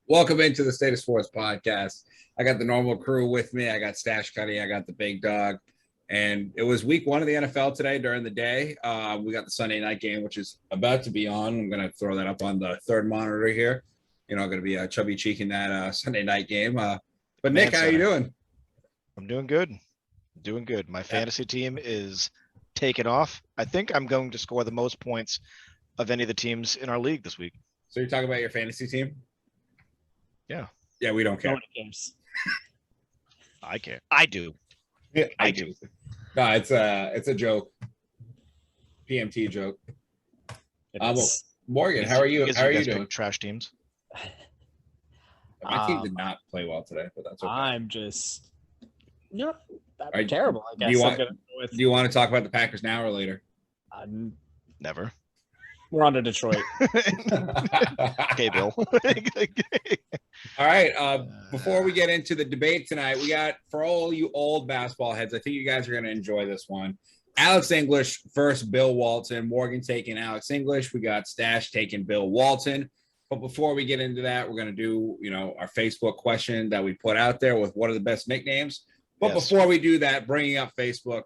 Welcome into the State of Sports podcast. I got the normal crew with me. I got Stash Cuddy. I got the big dog. And it was week one of the NFL today during the day. We got the Sunday night game, which is about to be on. I'm going to throw that up on the third monitor here. Going to be Chubby Cheek in that Sunday night game. But Nick, how are you doing? I'm doing good. Doing good. My fantasy team is taking off. I think I'm going to score the most points of any of the teams in our league this week. So you're talking about your fantasy team? Yeah. Yeah, we don't care. I care. I do. Yeah, I do. No, it's a joke. PMT joke. Morgan, how are you? How are you doing? Trash teams. My team did not play well today, but that's okay. I'm just terrible. I guess. Do you want to talk about the Packers now or later? Never. We're on to Detroit. Okay, Bill. All right. Before we get into the debate tonight, we got, for all you old basketball heads, I think you guys are going to enjoy this one. Alex English versus Bill Walton. Morgan taking Alex English. We got Stash taking Bill Walton. But before we get into that, we're going to do, our Facebook question that we put out there with what are the best nicknames. But Before we do that, bringing up Facebook,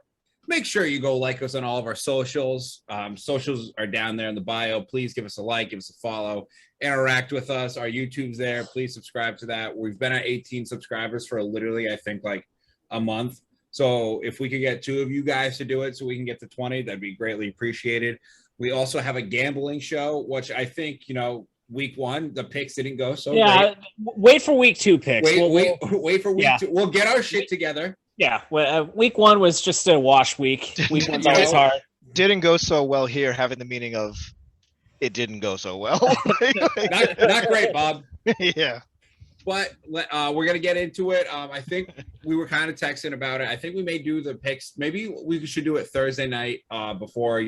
make sure you go like us on all of our socials. Socials are down there in the bio. Please give us a like, give us a follow, interact with us. Our YouTube's there. Please subscribe to that. We've been at 18 subscribers for literally, I think, like a month. So if we could get two of you guys to do it so we can get to 20, that'd be greatly appreciated. We also have a gambling show, which I think, week one, the picks didn't go so great. Wait for week two picks. Wait for week two. We'll get our shit together. Yeah, week one was just a wash week. Week one's always hard. Didn't go so well here, having the meaning of it didn't go so well. not great, Bob. Yeah. But we're going to get into it. I think we were kind of texting about it. I think we may do the picks. Maybe we should do it Thursday night before,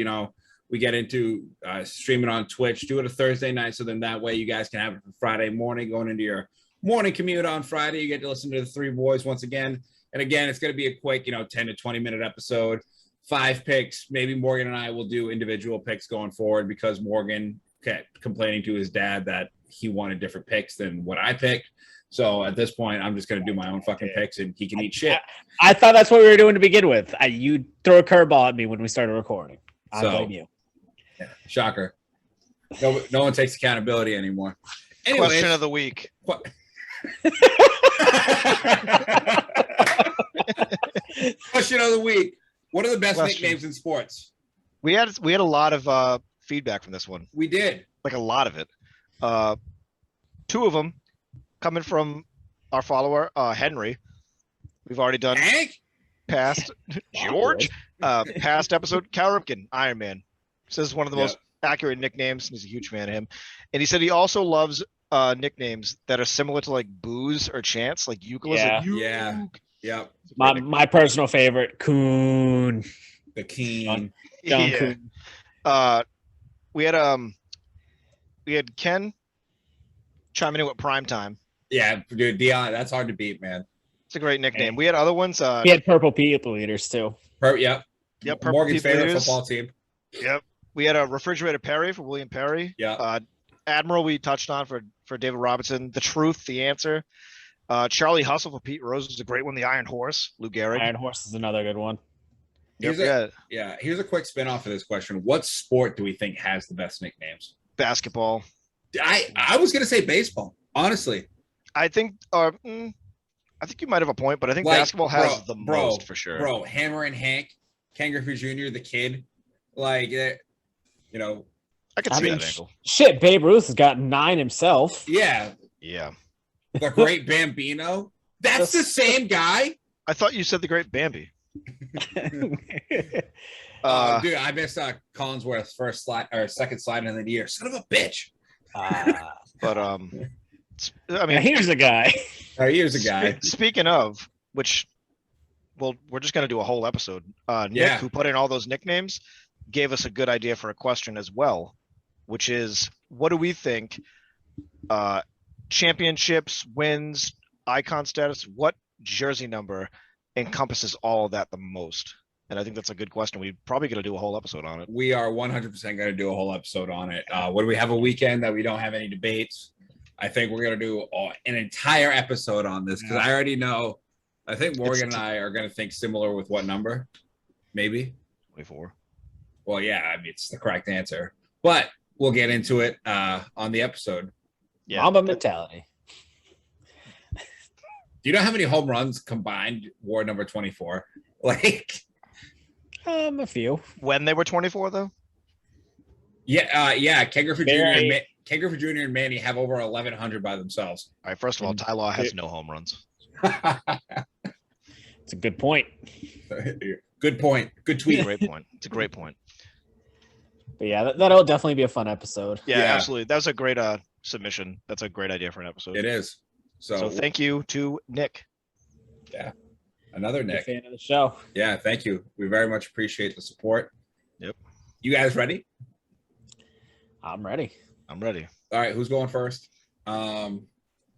we get into streaming on Twitch. Do it a Thursday night so then that way you guys can have it for Friday morning, going into your morning commute on Friday. You get to listen to the three boys once again. And again, it's going to be a quick, 10 to 20 minute episode, 5 picks. Maybe Morgan and I will do individual picks going forward because Morgan kept complaining to his dad that he wanted different picks than what I picked. So at this point, I'm just going to do my own fucking picks and he can eat shit. I thought that's what we were doing to begin with. You throw a curveball at me when we started recording. I blame you. Yeah, shocker. No one takes accountability anymore. Anyways, question of the week. Question of the week. What are the best nicknames in sports? We had a lot of feedback from this one. We did. Like a lot of it. 2 of them coming from our follower, Henry. We've already done past George. Past episode, Cal Ripken, Iron Man. Says one of the most accurate nicknames. He's a huge fan of him. And he said he also loves nicknames that are similar to like Booze or Chance, like Euclid. Yeah. My personal favorite, Coon. The Keen. Coon. We had Ken chiming in with Prime Time. Yeah, dude, Dion, that's hard to beat, man. It's a great nickname. We had other ones. He had Purple People Eaters too. Yep. Purple Morgan's People favorite Eaters. Football team. Yep. We had a Refrigerator Perry for William Perry. Yeah. Admiral we touched on for David Robinson. The Truth, the Answer. Charlie Hustle for Pete Rose was a great one. The Iron Horse, Lou Gehrig. Iron Horse is another good one. Here's a quick spin-off of this question. What sport do we think has the best nicknames? Basketball. I was going to say baseball, honestly. I think you might have a point, but I think basketball has the most for sure. Bro, Hammer and Hank, Ken Griffey Jr., the Kid. I could see that angle. Shit, Babe Ruth has got 9 himself. Yeah. Yeah. The Great Bambino. That's the same guy? I thought you said the Great Bambi. Dude, I missed Collinsworth's first slide or second slide in the year. Son of a bitch. But I mean, here's a guy. Here's a guy. Speaking of which, well, we're just going to do a whole episode. Nick, who put in all those nicknames, gave us a good idea for a question as well, which is, what do we think championships, wins, icon status, what jersey number encompasses all of that the most? And I think that's a good question. We're probably going to do a whole episode on it. We are 100% going to do a whole episode on it. When we have a weekend that we don't have any debates, I think we're gonna do an entire episode on this because I already know. I think Morgan and I are gonna think similar with what number, maybe 24. Well, yeah, I mean it's the correct answer, but we'll get into it on the episode. Yeah. Mamba mentality. Do you know how many home runs combined wore number 24? Like, a few. When they were 24, though. Yeah. Ken Griffey Jr. and Manny have over 1,100 by themselves. All right. First of all, Ty Law has no home runs. It's a good point. Good point. Good tweet. Great point. It's a great point. But yeah, that'll definitely be a fun episode. Yeah, absolutely. That was a great submission. That's a great idea for an episode. It is. So thank you to Nick. Yeah. Another Nick. Fan of the show. Yeah, thank you. We very much appreciate the support. Yep. You guys ready? I'm ready. I'm ready. All right, who's going first? I'm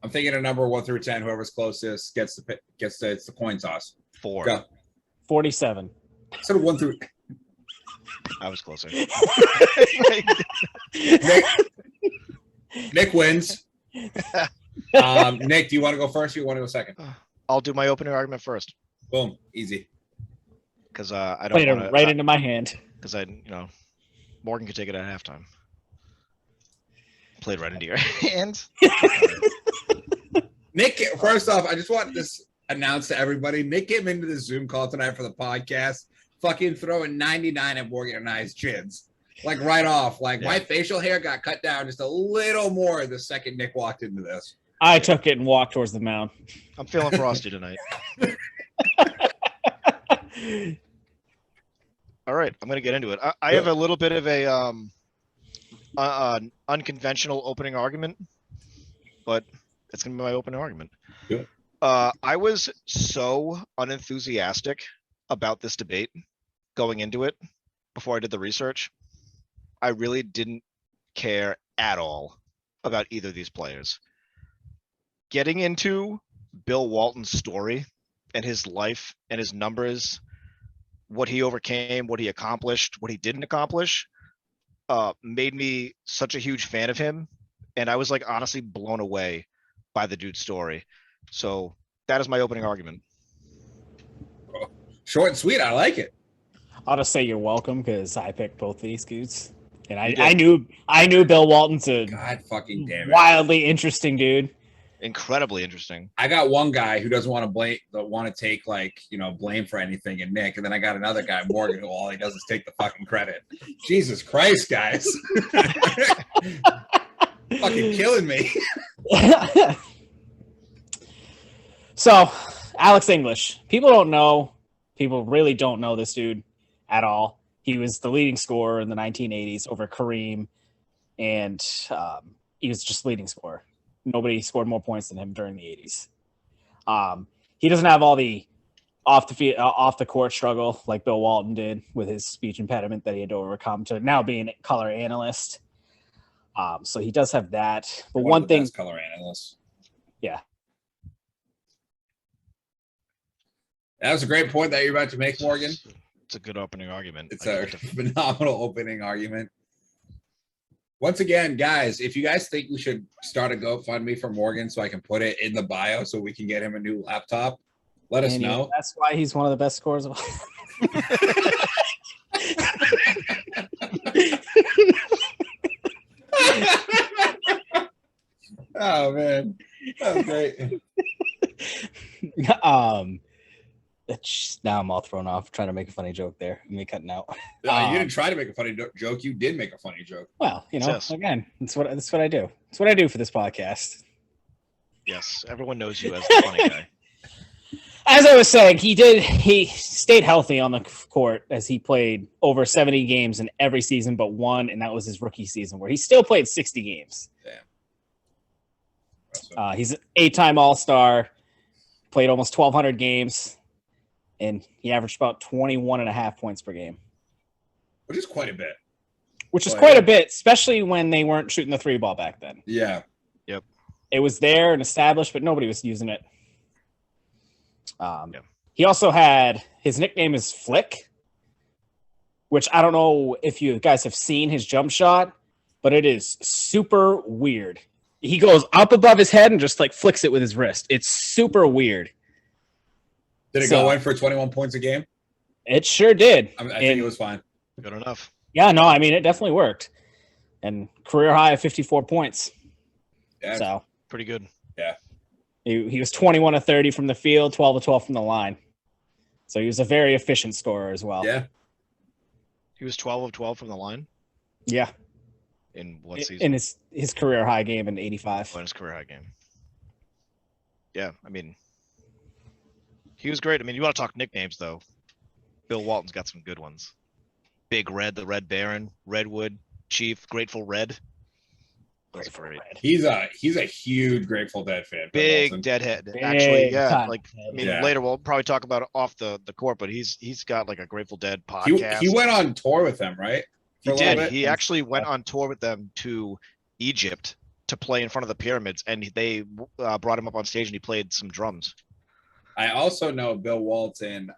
thinking a number 1 through 10. Whoever's closest gets it's the coin toss. 4. Go. 47. Sort of 1 through. I was closer. Nick wins. Nick, do you want to go first or you want to go second? I'll do my opening argument first. Boom, easy. Because I don't want to right into my hand. Because Morgan could take it at halftime. Played right into your hands. Nick, first off, I just want to announce to everybody: Nick came into the Zoom call tonight for the podcast, fucking throwing 99 at Morgan and I's chins. Like right off. My facial hair got cut down just a little more the second Nick walked into this. I took it and walked towards the mound. I'm feeling frosty tonight. All right, I'm going to get into it. I have a little bit of a unconventional opening argument, but it's going to be my opening argument. Good. I was so unenthusiastic about this debate going into it before I did the research. I really didn't care at all about either of these players. Getting into Bill Walton's story and his life and his numbers, what he overcame, what he accomplished, what he didn't accomplish, made me such a huge fan of him. And I was honestly blown away by the dude's story. So that is my opening argument. Short and sweet. I like it. I'll just say you're welcome because I picked both of these dudes. And I knew Bill Walton's a God fucking damn it. Wildly interesting dude. Incredibly interesting. I got one guy who doesn't want to take blame for anything in Nick, and then I got another guy, Morgan, who all he does is take the fucking credit. Jesus Christ, guys. Fucking killing me. So, Alex English. People really don't know this dude at all. He was the leading scorer in the 1980s over Kareem, and he was just leading scorer. Nobody scored more points than him during the 80s. He doesn't have all the off the court struggle like Bill Walton did with his speech impediment that he had to overcome to now being a color analyst. So he does have that. But one thing, color analyst. Yeah. That was a great point that you're about to make, Morgan. It's a good opening argument. It's a phenomenal opening argument. Once again, guys, if you guys think we should start a GoFundMe for Morgan so I can put it in the bio so we can get him a new laptop, let us know. That's why he's one of the best scorers of all. Oh, man. That was great. Now I'm all thrown off trying to make a funny joke there. Me cutting out. You didn't try to make a funny joke. You did make a funny joke. Well, again, that's what I do. That's what I do for this podcast. Yes, everyone knows you as the funny guy. As I was saying, he stayed healthy on the court as he played over 70 games in every season but one, and that was his rookie season where he still played 60 games. Damn. He's an 8-time All-Star, played almost 1,200 games, and he averaged about 21.5 points per game. Which is quite a bit. Which is quite a bit, especially when they weren't shooting the 3-ball back then. Yeah. Yep. It was there and established, but nobody was using it. He also had his nickname is Flick, which I don't know if you guys have seen his jump shot, but it is super weird. he goes up above his head and just like flicks it with his wrist. It's super weird. Did it go in for 21 points a game? It sure did. I think it was fine. Good enough. Yeah, no, I mean, it definitely worked. And career high of 54 points. Yeah. So pretty good. Yeah. He was 21 of 30 from the field, 12 of 12 from the line. So he was a very efficient scorer as well. Yeah. He was 12 of 12 from the line? Yeah. In what season? In his career high game in 85. Oh, in his career high game. Yeah, I mean, he was great. I mean, you want to talk nicknames, though. Bill Walton's got some good ones. Big Red, the Red Baron, Redwood, Chief, Grateful Red. That's great. He's a huge Grateful Dead fan. Big Deadhead. Actually, yeah. Like, I mean, Yeah. later we'll probably talk about it off the court, but he's got like a Grateful Dead podcast. He went on tour with them, right? He did. He actually went on tour with them to Egypt to play in front of the pyramids, and they brought him up on stage and he played some drums. I also know Bill Walton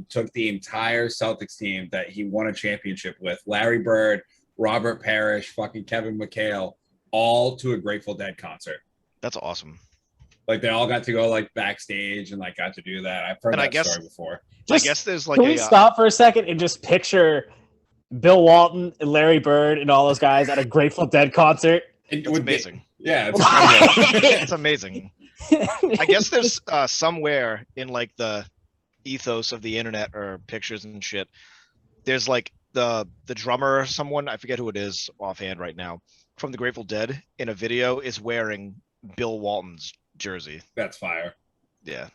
took the entire Celtics team that he won a championship with, Larry Bird, Robert Parrish, fucking Kevin McHale, all to a Grateful Dead concert. That's awesome. Like they all got to go like backstage and like got to do that. I've heard that story before. I guess there's like can we stop for a second and just picture Bill Walton and Larry Bird and all those guys at a Grateful Dead concert? It's amazing. Yeah, it's incredible. It's amazing. I guess there's somewhere in like the ethos of the internet or pictures and shit. There's like the drummer or someone, I forget who it is offhand right now, from the Grateful Dead in a video is wearing Bill Walton's jersey. That's fire. Yeah.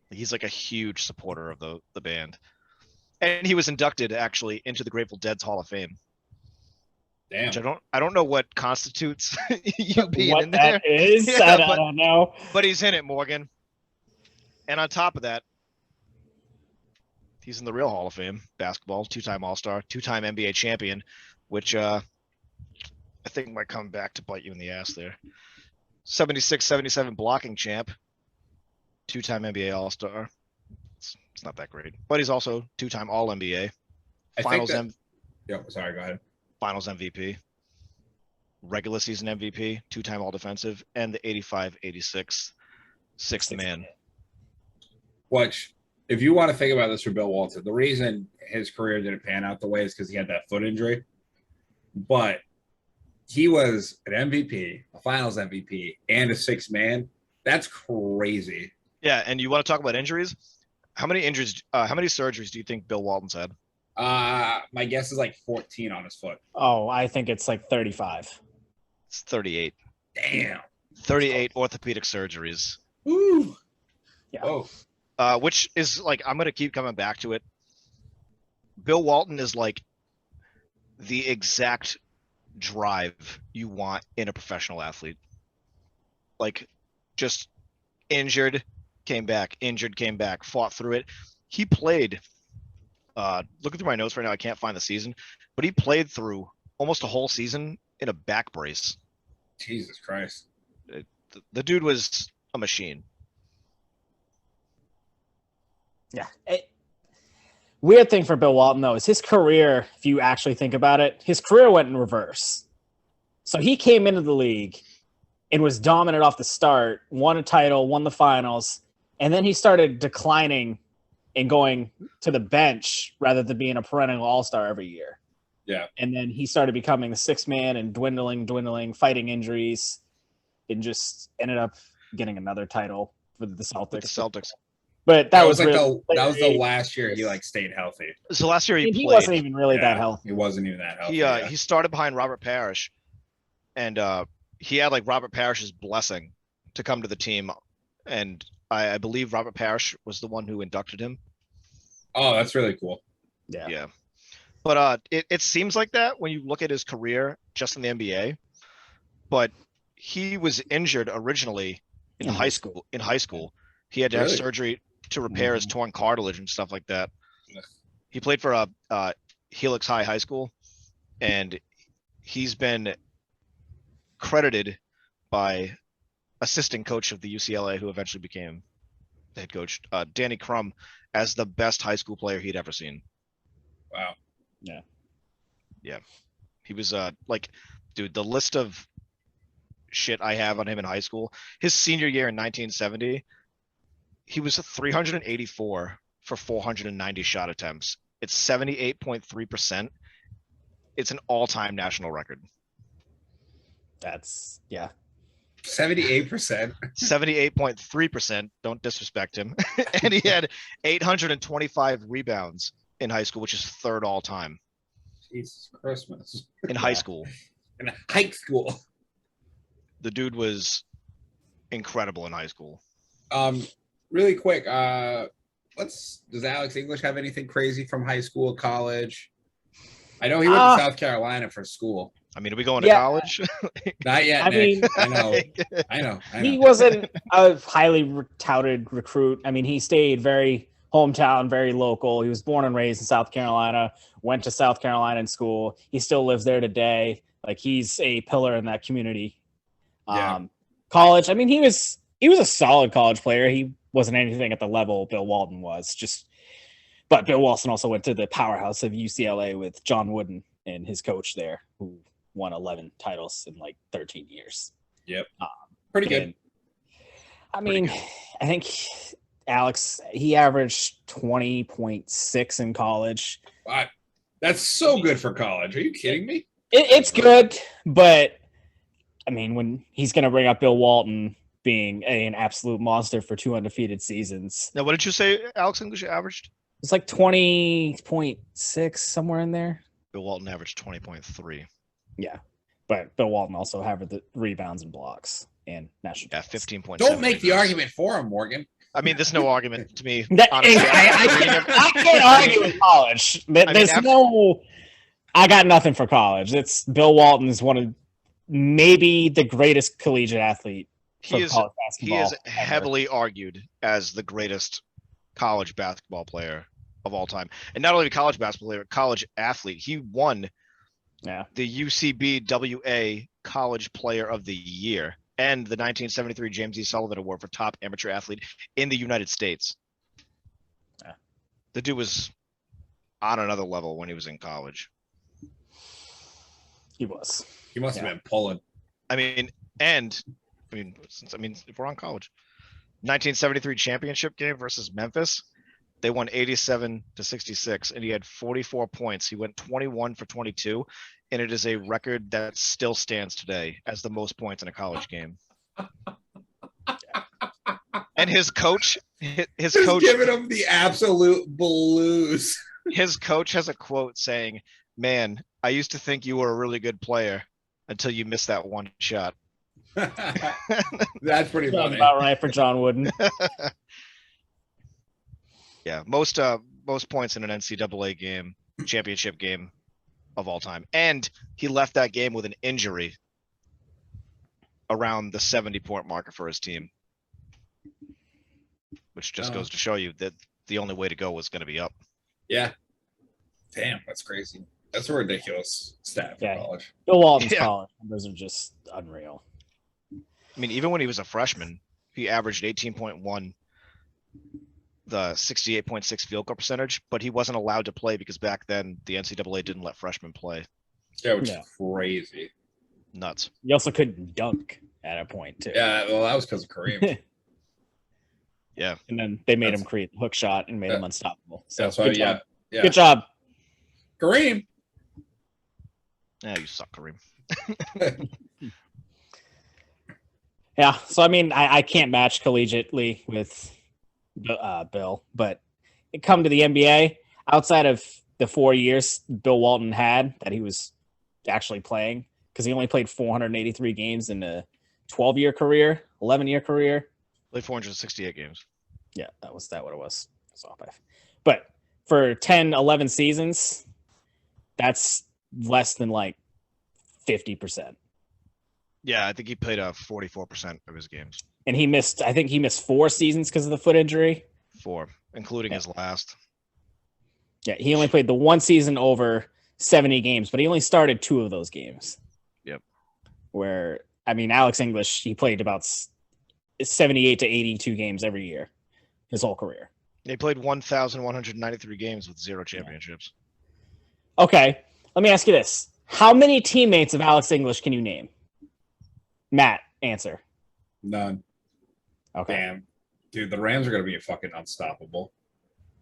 He's like a huge supporter of the band. And he was inducted actually into the Grateful Dead's Hall of Fame. Damn. Which I don't know what constitutes you being what in there. That is, yeah, I don't know. But he's in it, Morgan. And on top of that, he's in the real Hall of Fame, basketball, 2-time All-Star, 2-time NBA champion, which I think might come back to bite you in the ass there. 76-77 blocking champ, 2-time NBA All-Star. It's not that great. But he's also 2-time All-NBA. Sorry, go ahead. Finals MVP, regular season MVP, 2-time All-Defensive, and the 85-86 sixth man. Which, if you want to think about this for Bill Walton, the reason his career didn't pan out the way is because he had that foot injury. But he was an MVP, a Finals MVP, and a sixth man. That's crazy. Yeah, and you want to talk about injuries? How many surgeries do you think Bill Walton's had? My guess is like 14 on his foot. Oh, I think it's like 35. It's 38. Damn. 38 orthopedic surgeries. Ooh. Yeah. Oh. Which is like, I'm going to keep coming back to it. Bill Walton is like the exact drive you want in a professional athlete. Like, just injured, came back, fought through it. He played, looking through my notes right now, I can't find the season, but he played through almost a whole season in a back brace. Jesus Christ. The dude was a machine. Yeah. Weird thing for Bill Walton, though, is his career, if you actually think about it, his career went in reverse. So he came into the league and was dominant off the start, won a title, won the finals, and then he started declining and going to the bench rather than being a perennial all-star every year. Yeah. And then he started becoming the sixth man and dwindling, fighting injuries, and just ended up getting another title for the Celtics. But But that was like really, that was the last year he like stayed healthy. So last year he played. wasn't even really that healthy. He wasn't even that healthy. He started behind Robert Parrish, and he had like Robert Parrish's blessing to come to the team, and I believe Robert Parrish was the one who inducted him. Oh, that's really cool. Yeah. But it seems like that when you look at his career just in the NBA. But he was injured originally in high school. He had to have surgery to repair his torn cartilage and stuff like that. He played for Helix High School, and he's been credited by assistant coach of the UCLA, who eventually became the head coach, Danny Crum, as the best high school player he'd ever seen. Wow. Yeah. He was like, dude, the list of shit I have on him in high school. His senior year in 1970, he was a 384 for 490 shot attempts. It's 78.3%. It's an all-time national record. That's, yeah. 78%. 78.3%. Don't disrespect him. And he had 825 rebounds in high school, which is third all-time. Jesus Christmas. In high school. In high school. The dude was incredible in high school. Really quick, does Alex English have anything crazy from high school, college? I know he went to South Carolina for school. I mean, are we going to college? Not yet, Nick. I know. He wasn't a highly touted recruit. I mean, he stayed very hometown, very local. He was born and raised in South Carolina, went to South Carolina in school. He still lives there today. Like, he's a pillar in that community. College, I mean, he was a solid college player. He wasn't anything at the level Bill Walton was. But Bill Walton also went to the powerhouse of UCLA with John Wooden and his coach there, who won 11 titles in like 13 years. Yep. Pretty good. I mean, I think Alex, he averaged 20.6 in college. Wow. That's so good for college. Are you kidding me? It's good, but I mean, when he's going to bring up Bill Walton being an absolute monster for 2 undefeated seasons. Now, what did you say Alex English averaged? It's like 20.6, somewhere in there. Bill Walton averaged 20.3. Yeah, but Bill Walton also had the rebounds and blocks and national. Yeah, 15.7. Don't make the argument for him, Morgan. I mean, there's no argument to me. Honestly, I can't argue with college. I got nothing for college. It's Bill Walton is one of maybe the greatest collegiate athlete. He is heavily argued as the greatest college basketball player of all time, and not only college basketball player, college athlete. He won the UCBWA College Player of the Year and the 1973 James E. Sullivan Award for top amateur athlete in the United States. Yeah. The dude was on another level when he was in college. He was. He must have been pulling. Oh, If we're on college, 1973 championship game versus Memphis, they won 87-66, and he had 44 points. He went 21 for 22, and it is a record that still stands today as the most points in a college game. And his coach giving him the absolute blues. His coach has a quote saying, "Man, I used to think you were a really good player until you missed that one shot." That's pretty funny. About right for John Wooden. Yeah, most points in an NCAA game, championship game of all time. And he left that game with an injury around the 70-point marker for his team, which just goes to show you that the only way to go was going to be up. Yeah. Damn, that's crazy. That's a ridiculous stat for college. Bill Walton's college numbers are just unreal. I mean, even when he was a freshman, he averaged 18.1, the 68.6 field goal percentage, but he wasn't allowed to play because back then the NCAA didn't let freshmen play. Yeah, which is crazy. Nuts. You also couldn't dunk at a point, too. Yeah, well, that was because of Kareem. Yeah. And then they made him create the hook shot and made him unstoppable. So that's why, good job. Yeah. Good job. Kareem. Yeah, you suck, Kareem. Yeah, so I mean, I can't match collegiately with Bill, but it come to the NBA, outside of the 4 years Bill Walton had that he was actually playing, because he only played 483 games in a 12-year career, 11-year career. Played 468 games. Yeah, that was what it was. It's off by. But for 10, 11 seasons, that's less than like 50%. Yeah, I think he played 44% of his games. And I think he missed 4 seasons because of the foot injury. 4, including his last. Yeah, he only played the one season over 70 games, but he only started 2 of those games. Yep. Where, I mean, Alex English, he played about 78 to 82 games every year, his whole career. He played 1,193 games with 0 championships. Okay, let me ask you this. How many teammates of Alex English can you name? Matt, answer. None. Okay. Damn. Dude, the Rams are going to be fucking unstoppable.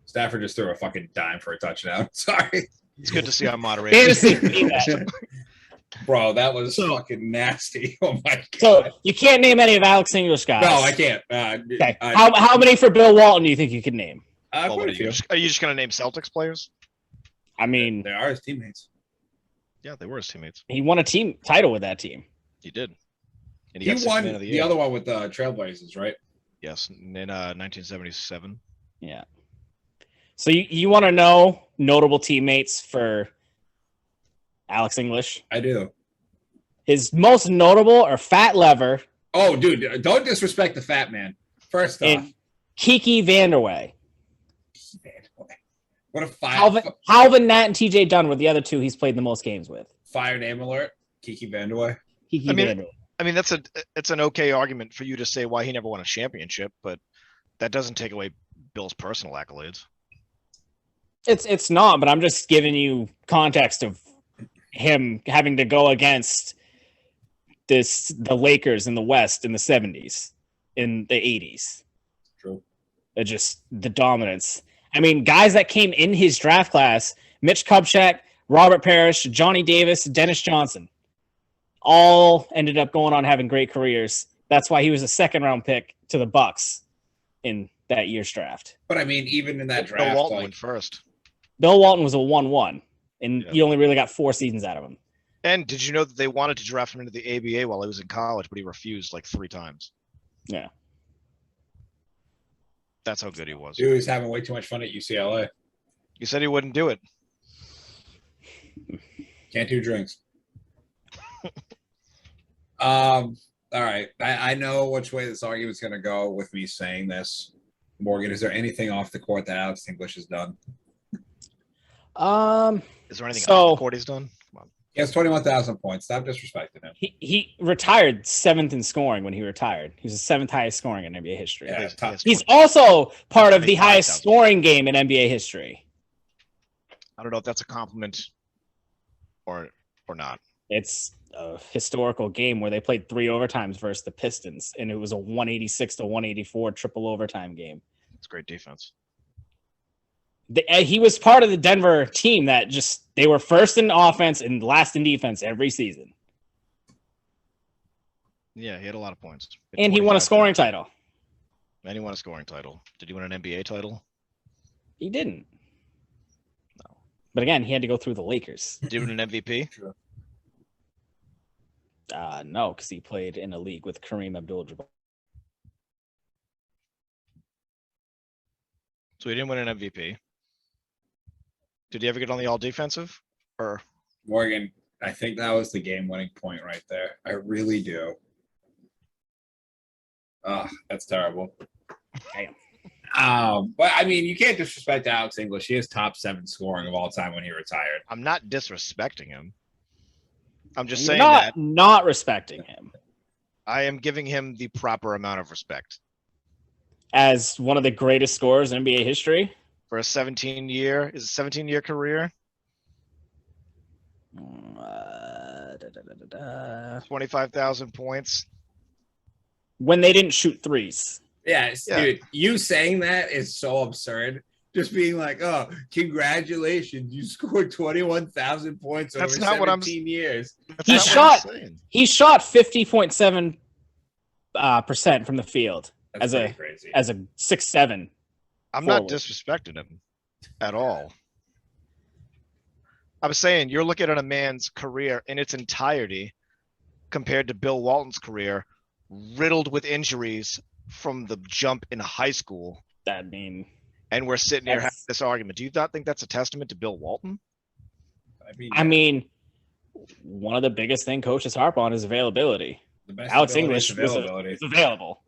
Stafford just threw a fucking dime for a touchdown. Sorry. It's good to see our moderator. Fantasy. Bro, that was fucking nasty. Oh my god. So you can't name any of Alex English guys. No, I can't. Okay. How many for Bill Walton do you think you could name? Well, are you just going to name Celtics players? I mean, they are his teammates. Yeah, they were his teammates. He won a team title with that team. He did. And he won the other one with the Trailblazers, right? Yes, in 1977. Yeah. So you want to know notable teammates for Alex English? I do. His most notable are Fat Lever. Oh, dude, don't disrespect the fat man. First off. Kiki Vanderway. What a fire. Calvin, Nat, and TJ Dunn were the other two he's played the most games with. Fire name alert. Kiki Vanderway. Vanderway. I mean, it's an okay argument for you to say why he never won a championship, but that doesn't take away Bill's personal accolades. It's not, but I'm just giving you context of him having to go against the Lakers in the West in the 70s, in the 80s. True. Just the dominance. I mean, guys that came in his draft class, Mitch Kupchak, Robert Parrish, Johnny Davis, Dennis Johnson, all ended up going on having great careers. That's why he was a second-round pick to the Bucks in that year's draft. But, I mean, even in that draft... Bill Walton went first. Bill Walton was a 1-1, and you only really got 4 seasons out of him. And did you know that they wanted to draft him into the ABA while he was in college, but he refused like 3 times? Yeah. That's how good he was. Dude, he's having way too much fun at UCLA. You said he wouldn't do it. Can't do drinks. All right. I know which way this argument's going to go with me saying this. Morgan, is there anything off the court that Alex English has done? Is there anything off the court he's done? Come on. He has 21,000 points. Stop disrespecting him. He retired 7th in scoring when he retired. He was the 7th highest scoring in NBA history. Yeah, he's also part of the highest scoring game in NBA history. I don't know if that's a compliment or not. It's a historical game where they played 3 overtimes versus the Pistons, and it was a 186-184 triple overtime game. It's great defense. He was part of the Denver team that they were first in offense and last in defense every season. Yeah, he had a lot of points. And he won a scoring title. And he won a scoring title. Did he win an NBA title? He didn't. No. But again, he had to go through the Lakers. Did he win an MVP? Sure. No, because he played in a league with Kareem Abdul-Jabbar. So he didn't win an MVP. Did he ever get on the all defensive? Or Morgan, I think that was the game-winning point right there. I really do. That's terrible. Damn. But I mean, you can't disrespect Alex English. He is top 7 scoring of all time when he retired. I'm not disrespecting him. I'm just saying not respecting him. I am giving him the proper amount of respect. As one of the greatest scorers in NBA history? For a 17-year career? 25,000 points. When they didn't shoot threes. Yes, yeah. Dude, you saying that is so absurd. Just being like, oh, congratulations, you scored 21,000 points over 17 years. He shot 50.7% from the field. That's crazy. As a 6'7". I'm not disrespecting him at all. I'm saying you're looking at a man's career in its entirety compared to Bill Walton's career, riddled with injuries from the jump in high school. And we're sitting here having this argument. Do you not think that's a testament to Bill Walton? I mean, one of the biggest things coaches harp on is availability. Alex English is available.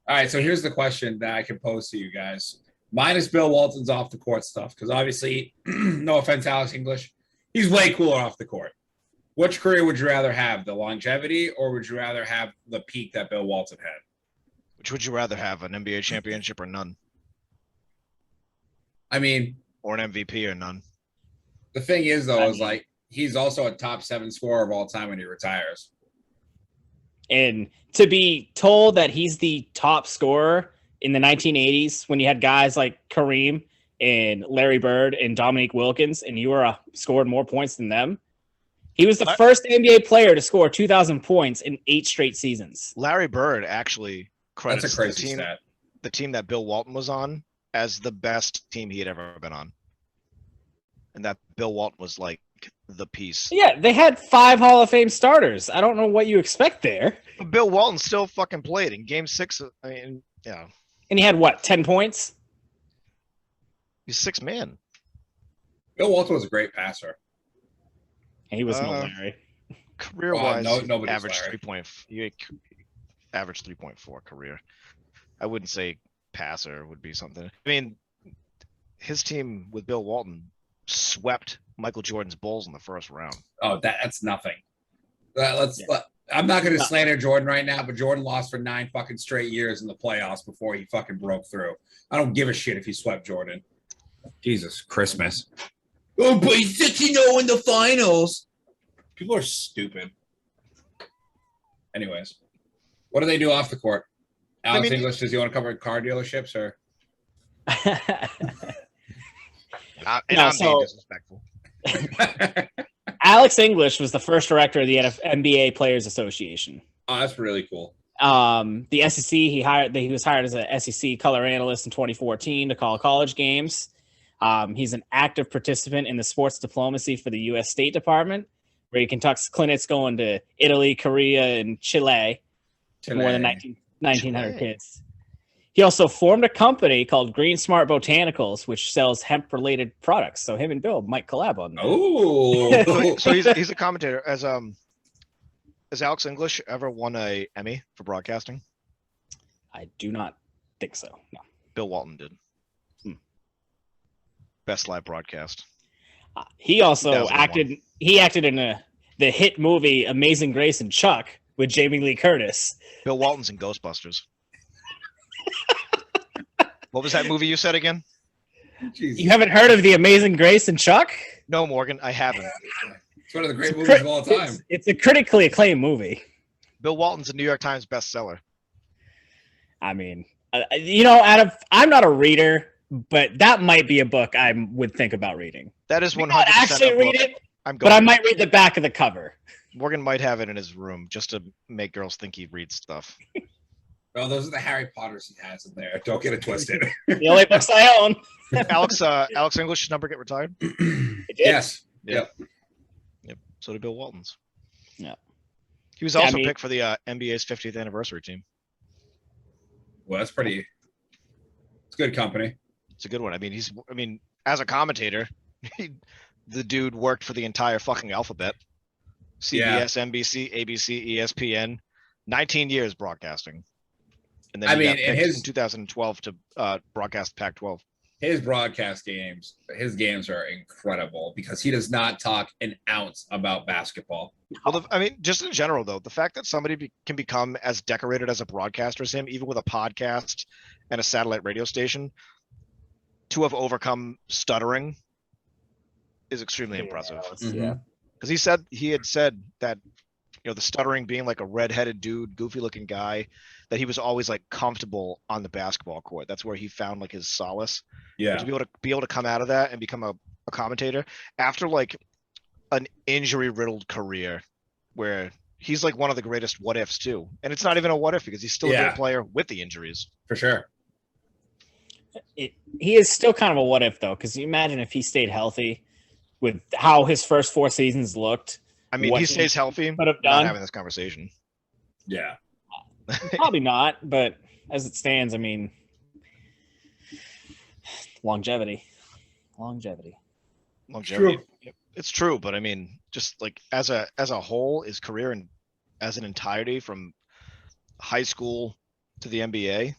All right, so here's the question that I can pose to you guys. Minus Bill Walton's off the court stuff, because obviously, no offense, Alex English, he's way cooler off the court. Which career would you rather have, the longevity, or would you rather have the peak that Bill Walton had? Which would you rather have, an NBA championship or none? I mean, or an MVP or none? The thing is, though, is like he's also a top 7 scorer of all time when he retires. And to be told that he's the top scorer in the 1980s when you had guys like Kareem and Larry Bird and Dominique Wilkins, and you were scored more points than them. He was the first NBA player to score 2,000 points in 8 straight seasons. Larry Bird actually credits That's a crazy stat. The team that Bill Walton was on as the best team he had ever been on. And that Bill Walton was like the piece. Yeah, they had 5 Hall of Fame starters. I don't know what you expect there. But Bill Walton still fucking played in Game 6. I mean, yeah. And he had what, 10 points? He's 6 man. Bill Walton was a great passer. And he was no Larry. Career-wise, nobody's average Larry. 3.4 career. I wouldn't say passer would be something. I mean, his team with Bill Walton swept Michael Jordan's Bulls in the first round. Oh, that's nothing. I'm not going to slander Jordan right now, but Jordan lost for 9 fucking straight years in the playoffs before he fucking broke through. I don't give a shit if he swept Jordan. Jesus Christmas. Oh, but he's 6-0 in the finals. People are stupid. Anyways, what do they do off the court? Alex English, does he want to cover car dealerships or? I'm being disrespectful. Alex English was the first director of the NBA Players Association. Oh, that's really cool. The SEC, he was hired as a SEC color analyst in 2014 to call college games. He's an active participant in the sports diplomacy for the U.S. State Department, where he conducts clinics going to Italy, Korea, and Chile. To more than 1,900 kids. He also formed a company called Green Smart Botanicals, which sells hemp-related products. So him and Bill might collab on that. Oh, so he's a commentator. Has Alex English ever won a Emmy for broadcasting? I do not think so. No. Bill Walton did. Best live broadcast. He also acted. He acted in the hit movie Amazing Grace and Chuck with Jamie Lee Curtis. Bill Walton's in Ghostbusters. What was that movie you said again? Jesus. You haven't heard of The Amazing Grace and Chuck? No, Morgan, I haven't. It's one of the great movies of all time. It's a critically acclaimed movie. Bill Walton's a New York Times bestseller. I mean, Adam, I'm not a reader, but that might be a book I would think about reading. That is 100% actually read it, but I might read the back of the cover. Morgan might have it in his room just to make girls think he reads stuff. Well, those are the Harry Potters he has in there. Don't get it twisted. The only books I own. Alex English's number get retired? Yes. Yep. So did Bill Walton's. Yeah. He was also picked for the NBA's 50th anniversary team. Well, that's pretty. It's good company. It's a good one. I mean, as a commentator, the dude worked for the entire fucking alphabet. CBS, NBC, ABC, ESPN. 19 years broadcasting. And then in 2012 to broadcast Pac-12. His broadcast games, his games are incredible because he does not talk an ounce about basketball. Well, just in general, though, the fact that somebody can become as decorated as a broadcaster as him, even with a podcast and a satellite radio station, to have overcome stuttering is extremely impressive. Yeah. Because he had said that, the stuttering being like a redheaded dude, goofy looking guy, that he was always like comfortable on the basketball court. That's where he found like his solace. Yeah. But to be able to come out of that and become a commentator after like an injury riddled career where he's like one of the greatest what ifs too. And it's not even a what if because he's still a great player with the injuries. For sure. He is still kind of a what if though, because you imagine if he stayed healthy with how his first 4 seasons looked. I mean, he stays healthy. Could have done. Not having this conversation. Yeah. Probably not, but as it stands, I mean, longevity. True. It's true, but I mean, just like as a whole, his career and as an entirety from high school to the NBA,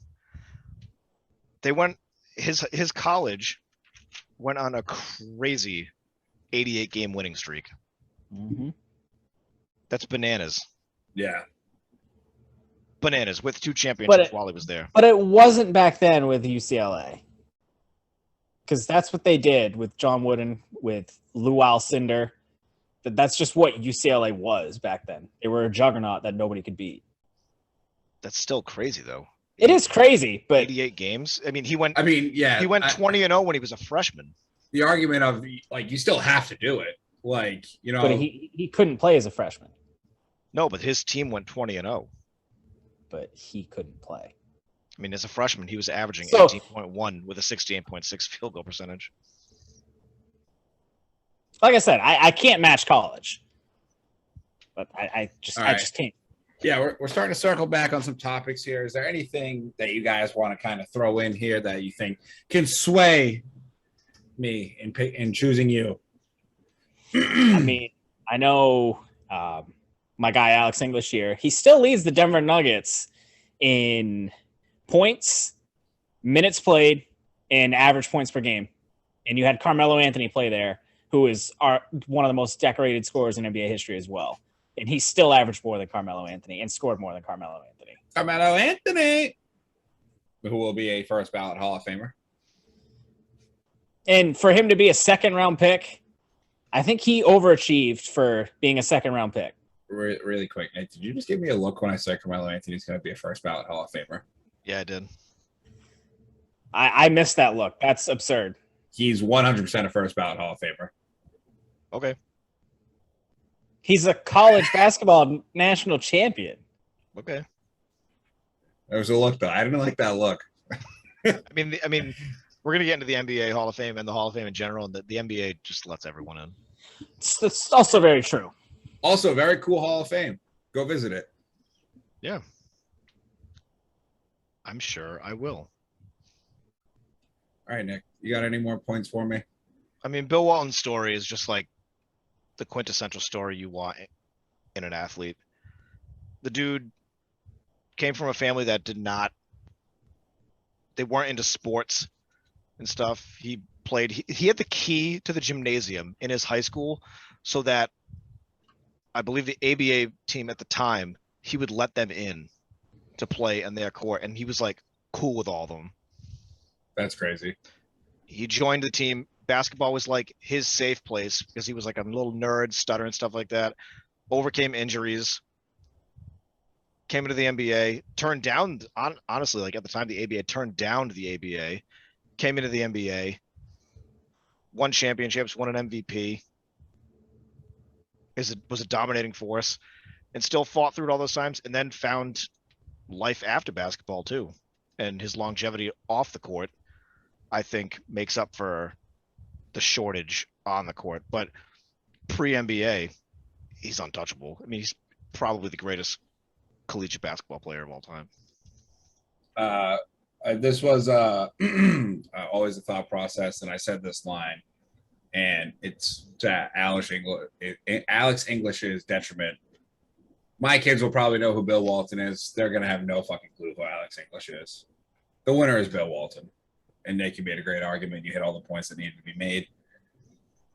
his college went on a crazy 88 game winning streak. Mm-hmm. That's bananas. Yeah. Bananas with 2 championships while he was there. But it wasn't back then with UCLA. Because that's what they did with John Wooden, with Lou Alcindor. That's just what UCLA was back then. They were a juggernaut that nobody could beat. That's still crazy though. It is crazy, but 88 games. I mean, he went. Yeah, he went 20-0 when he was a freshman. The argument of like you still have to do it, like but he couldn't play as a freshman. No, but his team went 20-0. But he couldn't play. I mean, as a freshman, he was averaging 18.1 with a 68.6 field goal percentage. Like I said, I can't match college, but I just can't. Yeah, we're starting to circle back on some topics here. Is there anything that you guys want to kind of throw in here that you think can sway me in choosing you? I mean, I know my guy Alex English here. He still leads the Denver Nuggets in points, minutes played, and average points per game. And you had Carmelo Anthony play there, who is one of the most decorated scorers in NBA history as well. And he still averaged more than Carmelo Anthony and scored more than Carmelo Anthony. Carmelo Anthony, who will be a first ballot Hall of Famer. And for him to be a second-round pick, I think he overachieved for being a second-round pick. Really quick, Nate, did you just give me a look when I said Carmelo Anthony's going to be a first ballot Hall of Famer? Yeah, I did. I missed that look. That's absurd. He's 100% a first ballot Hall of Famer. Okay. He's a college basketball national champion. Okay. There was a look, though. I didn't like that look. I mean, we're going to get into the NBA Hall of Fame and the Hall of Fame in general, and the NBA just lets everyone in. It's also very true. Also, very cool Hall of Fame. Go visit it. Yeah. I'm sure I will. All right, Nick. You got any more points for me? I mean, Bill Walton's story is just like the quintessential story you want in an athlete. The dude came from a family that they weren't into sports and stuff. He played, he had the key to the gymnasium in his high school so that I believe the ABA team at the time, he would let them in to play in their court. And he was like cool with all of them. That's crazy. He joined the team. Basketball was like his safe place because he was like a little nerd, stutter and stuff like that. Overcame injuries. Came into the NBA. Turned down, honestly, like at the time, the ABA turned down to the ABA. Came into the NBA. Won championships. Won an MVP. Was a dominating force. And still fought through it all those times. And then found life after basketball too. And his longevity off the court, I think, makes up for the shortage on the court. But pre-NBA, he's untouchable. I mean, he's probably the greatest collegiate basketball player of all time. This was always a thought process, and I said this line, and it's to Alex English's detriment. My kids will probably know who Bill Walton is. They're going to have no fucking clue who Alex English is. The winner is Bill Walton. And Nick, you made a great argument. You hit all the points that needed to be made.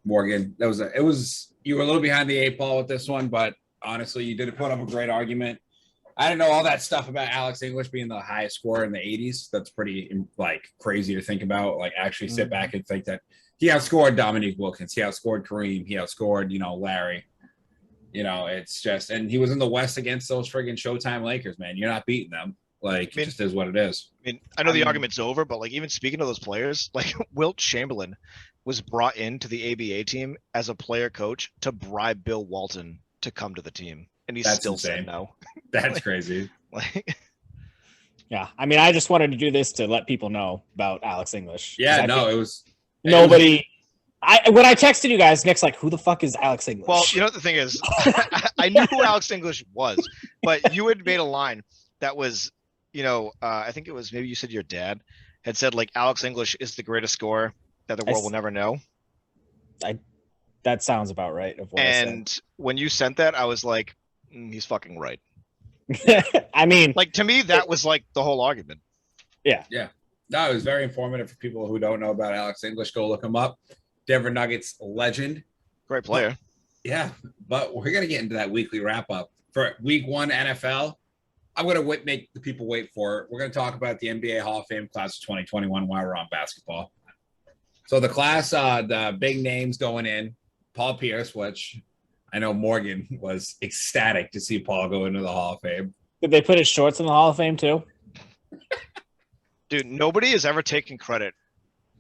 Morgan, you were a little behind the eight ball with this one, but honestly, you did put up a great argument. I didn't know all that stuff about Alex English being the highest scorer in the 80s. That's pretty like crazy to think about. Like actually sit back and think that he outscored Dominique Wilkins, he outscored Kareem, he outscored, Larry. It's just, and he was in the West against those friggin' Showtime Lakers, man. You're not beating them. Like, it just is what it is. I know the argument's over, but like even speaking of those players, like Wilt Chamberlain was brought into the ABA team as a player coach to bribe Bill Walton to come to the team, and he still said no. That's crazy. Yeah, I mean, I just wanted to do this to let people know about Alex English. Yeah, no, it was nobody. When I texted you guys, Nick's like, "Who the fuck is Alex English?" Well, you know what the thing is, I knew who Alex English was, but you had made a line that was. I think it was maybe you said your dad had said like Alex English is the greatest scorer that the world will never know. That sounds about right. And when you sent that, I was like, he's fucking right. I mean, like to me, that was like the whole argument. Yeah. Yeah. No, it was very informative for people who don't know about Alex English. Go look him up. Denver Nuggets legend. Great player. Yeah. But we're going to get into that weekly wrap up for week 1 NFL. I'm going to make the people wait for it. We're going to talk about the NBA Hall of Fame class of 2021 while we're on basketball. So the class, the big names going in, Paul Pierce, which I know Morgan was ecstatic to see Paul go into the Hall of Fame. Did they put his shorts in the Hall of Fame too? Dude, nobody has ever taken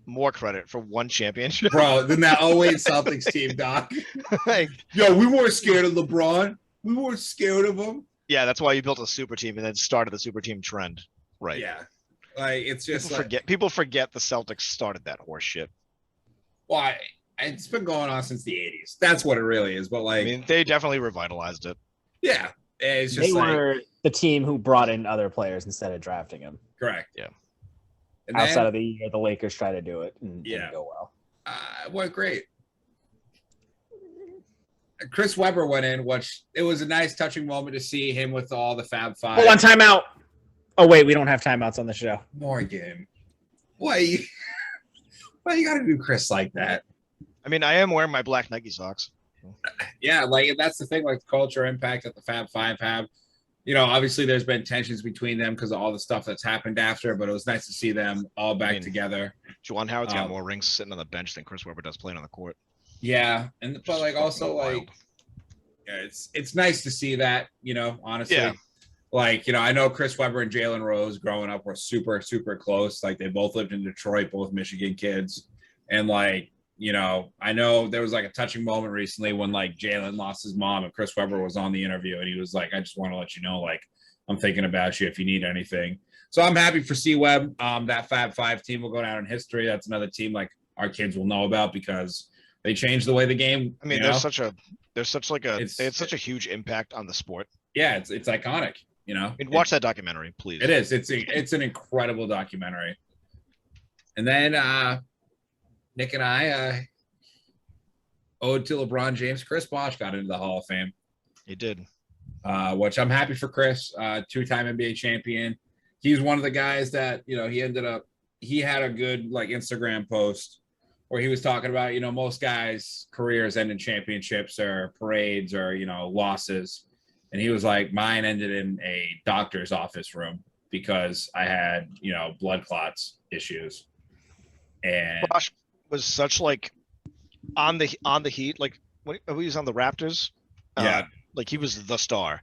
more credit for one championship. Bro, than that 08 Celtics team, Doc. Like, Yo, we weren't scared of LeBron. We weren't scared of him. yeah, that's why you built a super team and then started the super team trend. Right. Yeah. Like, it's just people forget the Celtics started that horse shit. Well, it's been going on since the 80s. That's what it really is. But, like, I mean, they definitely revitalized it. Yeah. It's just they were the team who brought in other players instead of drafting them. Correct. Yeah. And outside of the year, the Lakers tried to do it and didn't go well. It went great. Chris Webber went in, which it was a nice, touching moment to see him with all the Fab Five. Hold on, timeout. Oh wait, we don't have timeouts on the show. Morgan, why you got to do Chris like that? I mean, I am wearing my black Nike socks. Yeah, like that's the thing. Like the culture impact that the Fab Five have. You know, obviously there's been tensions between them because of all the stuff that's happened after, but it was nice to see them all back together. Juwan Howard's got more rings sitting on the bench than Chris Webber does playing on the court. Yeah, but like also like, yeah, it's nice to see that. You know, honestly, yeah. Like, you know, I know Chris Webber and Jalen Rose growing up were super, super close. Like they both lived in Detroit, both Michigan kids, and like, you know, I know there was like a touching moment recently when like Jalen lost his mom and Chris Webber was on the interview and he was like, I just want to let you know, like, I'm thinking about you if you need anything. So I'm happy for C-Web. That Fab Five team will go down in history. That's another team like our kids will know about because they changed the way the game. I mean, there's such a huge impact on the sport. Yeah, it's iconic, you know. I mean, watch that documentary, please. It is. It's an incredible documentary. And then Nick and I ode to LeBron James. Chris Bosh got into the Hall of Fame. He did. Which I'm happy for Chris, two-time NBA champion. He's one of the guys that, you know, he had a good like Instagram post where he was talking about, you know, most guys' careers end in championships or parades or, you know, losses. And he was like, mine ended in a doctor's office room because I had, you know, blood clots issues. And Bosh was such like on the Heat, like when he was on the Raptors, like he was the star.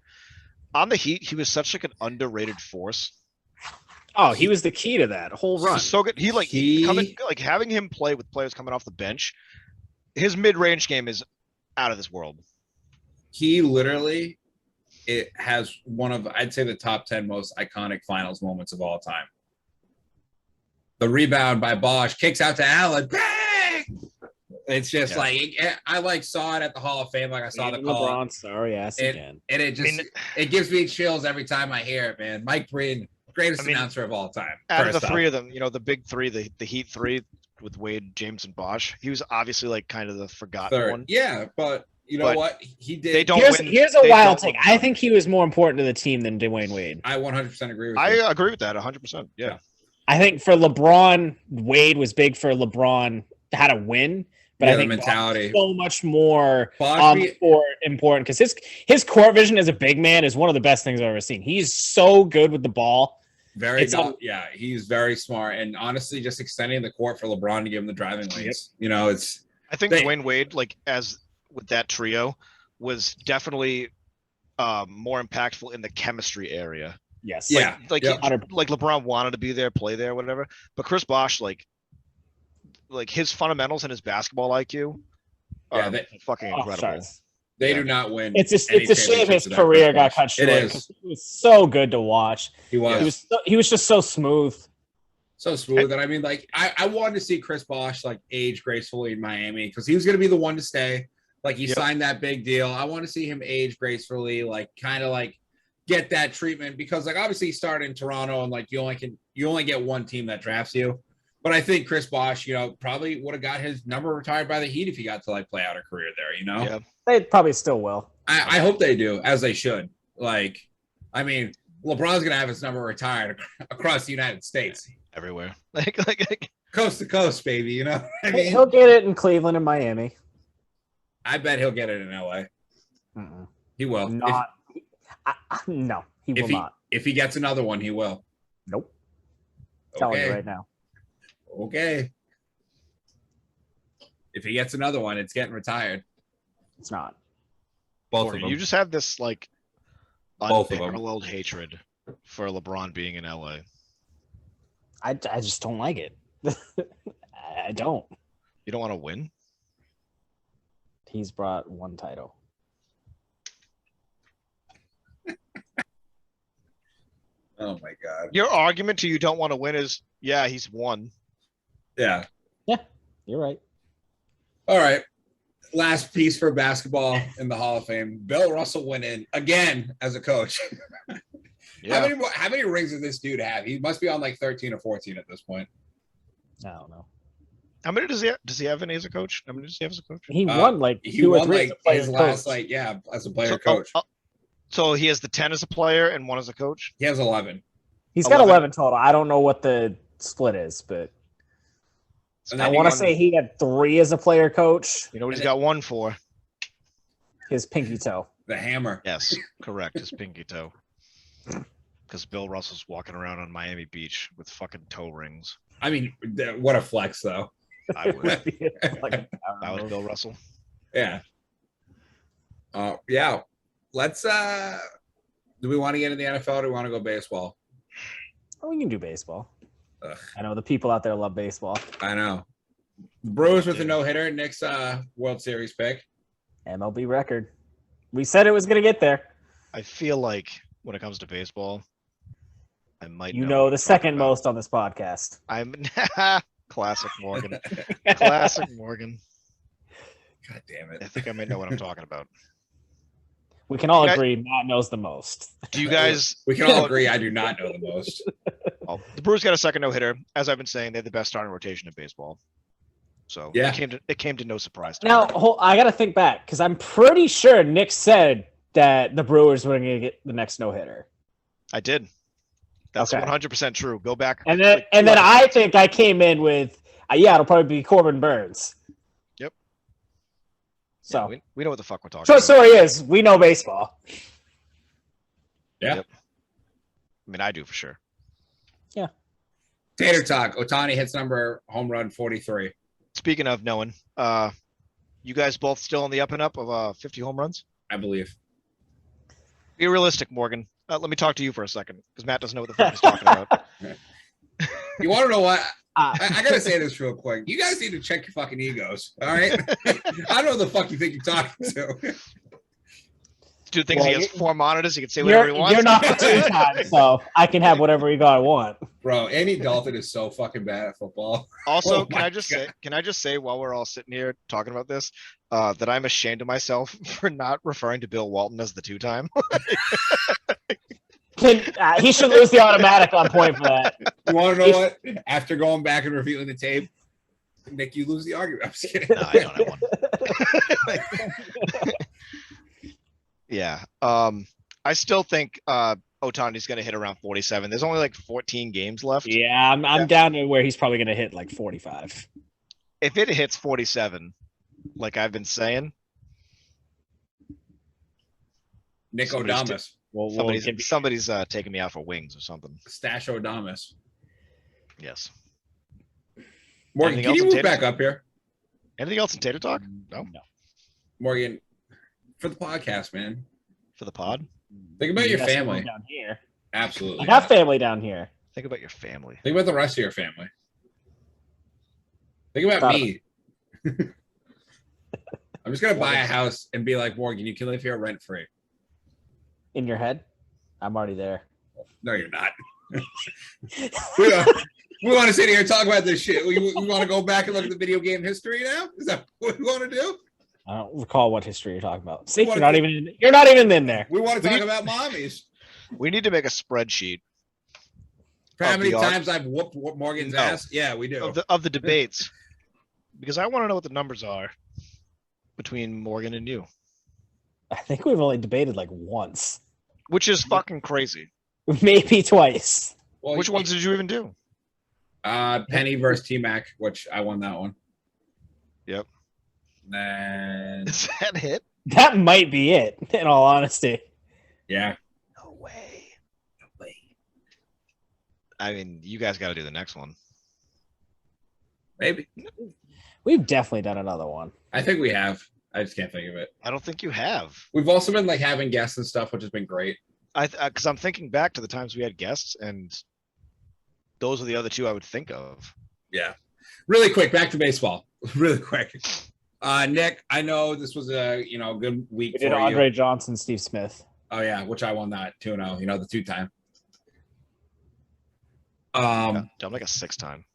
On the Heat, he was such like an underrated force. Oh, he was the key to that whole run. So good. Having him play with players coming off the bench. His mid-range game is out of this world. He literally, it has one of, I'd say, the top 10 most iconic finals moments of all time. The rebound by Bosh, kicks out to Allen, bang! It's just like I like saw it at the Hall of Fame, like I saw the call. LeBron, sorry ass again, and it gives me chills every time I hear it, man. Mike Breen, greatest announcer of all time. Out of the three of them, you know, the big three, the Heat three with Wade, James, and Bosh, he was obviously like kind of the forgotten one. Yeah, but you know what? He did. They don't win. Here's a wild take. I think he was more important to the team than Dwayne Wade. I 100% agree with you. I agree with that 100%. Yeah. I think for LeBron, Wade was big for LeBron how to win. But I think mentality so much more important because his court vision as a big man is one of the best things I've ever seen. He's so good with the ball. He's very smart. And honestly, just extending the court for LeBron to give him the driving lanes. You know, I think Dwayne Wade, like as with that trio, was definitely more impactful in the chemistry area. Yes. Like LeBron wanted to be there, play there, whatever. But Chris Bosh, like his fundamentals and his basketball IQ are fucking incredible. They do not win. It's a shame his career got cut short. It is. He was so good to watch. He was. He was just so smooth. So smooth. And I mean, like, I wanted to see Chris Bosh like age gracefully in Miami because he was going to be the one to stay. Like he signed that big deal. I want to see him age gracefully, like kind of like get that treatment because like obviously he started in Toronto and like you only get one team that drafts you. But I think Chris Bosh, you know, probably would have got his number retired by the Heat if he got to like play out a career there, you know? Yeah. They probably still will. I hope they do, as they should. Like, I mean, LeBron's gonna have his number retired across the United States. Everywhere. Like coast to coast, baby, you know? I mean, he'll get it in Cleveland and Miami. I bet he'll get it in LA. Mm-mm. He will. No, he will not. If he gets another one, he will. Nope. Telling you right now. Okay. If he gets another one, it's getting retired. It's not. Both of them. You just have this like Both of them. unparalleled hatred for LeBron being in LA. I just don't like it. I don't. You don't want to win? He's brought one title. Oh my God. Your argument to you don't want to win is, yeah, he's won. Yeah. Yeah, you're right. All right. Last piece for basketball in the Hall of Fame. Bill Russell went in again as a coach. Yeah. How many rings does this dude have? He must be on like 13 or 14 at this point. I don't know. How many does he have? Does he have any as a coach? How many does he have as a coach? He won like He 2 or won 3 like as a player his and last coach. as a player coach. So he has the 10 as a player and 1 as a coach? He has 11. He's got 11 total. I don't know what the split is, but I want to say he had 3 as a player coach. You know what he's got 1 for? His pinky toe. The hammer. Yes, correct. His pinky toe. Because Bill Russell's walking around on Miami Beach with fucking toe rings. I mean, what a flex, though. I would. Like, I was Bill Russell. Yeah. Yeah. Let's. Do we want to get in the NFL or do we want to go baseball? Oh, we can do baseball. Ugh. I know the people out there love baseball. I know. Brewers with a no-hitter. Nick's World Series pick. MLB record. We said it was going to get there. I feel like when it comes to baseball, I might know the second most on this podcast. I'm classic Morgan. Classic Morgan. God damn it. I think I might know what I'm talking about. We can all agree Matt knows the most. Do you guys? We can all agree I do not know the most. Oh, the Brewers got a second no-hitter. As I've been saying, they have the best starting rotation in baseball. So yeah, it came to no surprise to me. Now, I got to think back because I'm pretty sure Nick said that the Brewers were going to get the next no-hitter. I did. That's 100% true. Go back. And then I think I came in with, it'll probably be Corbin Burns. Yep. So yeah, we know what the fuck we're talking about. So story is, we know baseball. Yeah. Yep. I mean, I do for sure. Yeah. Tater Talk. Ohtani hits home run 43. Speaking of knowing, you guys both still on the up and up of 50 home runs? I believe. Be realistic, Morgan. Let me talk to you for a second, because Matt doesn't know what the fuck he's talking about. You want to know what? I got to say this real quick. You guys need to check your fucking egos, all right? I don't know the fuck you think you're talking to. Dude thinks he has 4 monitors. He can say whatever he wants. You're not for 2 times, so I can have whatever ego I want. Bro, Andy Dalton is so fucking bad at football. Also, can I just say while we're all sitting here talking about this, that I'm ashamed of myself for not referring to Bill Walton as the 2-time. He should lose the automatic on point for that. You want to know what? After going back and reviewing the tape, Nick, you lose the argument. I'm just kidding. No, I don't have one. Yeah. I still think Ohtani's going to hit around 47. There's only like 14 games left. Yeah, I'm down to where he's probably going to hit like 45. If it hits 47, like I've been saying, Nick Odamas. Somebody's taking me out for wings or something. Stash Odamas. Yes. Morgan, can you move back up here? Anything else in Tater Talk? No. Morgan, for the podcast, man. For the pod? Think about your family. Down here. Absolutely. I have family down here. Think about your family. Think about the rest of your family. Think about me. I'm just going to buy a house and be like, Morgan, you can live here rent free. In your head? I'm already there. No, you're not. we want to sit here and talk about this shit. We want to go back and look at the video game history now? Is that what we want to do? I don't recall what history you're talking about. See, you're not even in there. We want to talk about mommies. We need to make a spreadsheet. For how many times I've whooped Morgan's ass? Yeah, we do. Of the debates. Because I want to know what the numbers are between Morgan and you. I think we've only debated like once. Which is fucking crazy. Maybe twice. Well, which ones did you even do? Penny versus T-Mac, which I won that one. Yep. And is that it? That might be it, in all honesty. Yeah. No way. I mean, you guys got to do the next one. Maybe. We've definitely done another one. I think we have. I just can't think of it. I don't think you have. We've also been like having guests and stuff, which has been great. because I'm thinking back to the times we had guests, and those are the other two I would think of. Yeah. Really quick, back to baseball. Really quick. Nick, I know this was a good week We did for Andre you. Johnson, Steve Smith. Oh yeah, which I won that 2-0. The 2-time. I'm like a 6-time.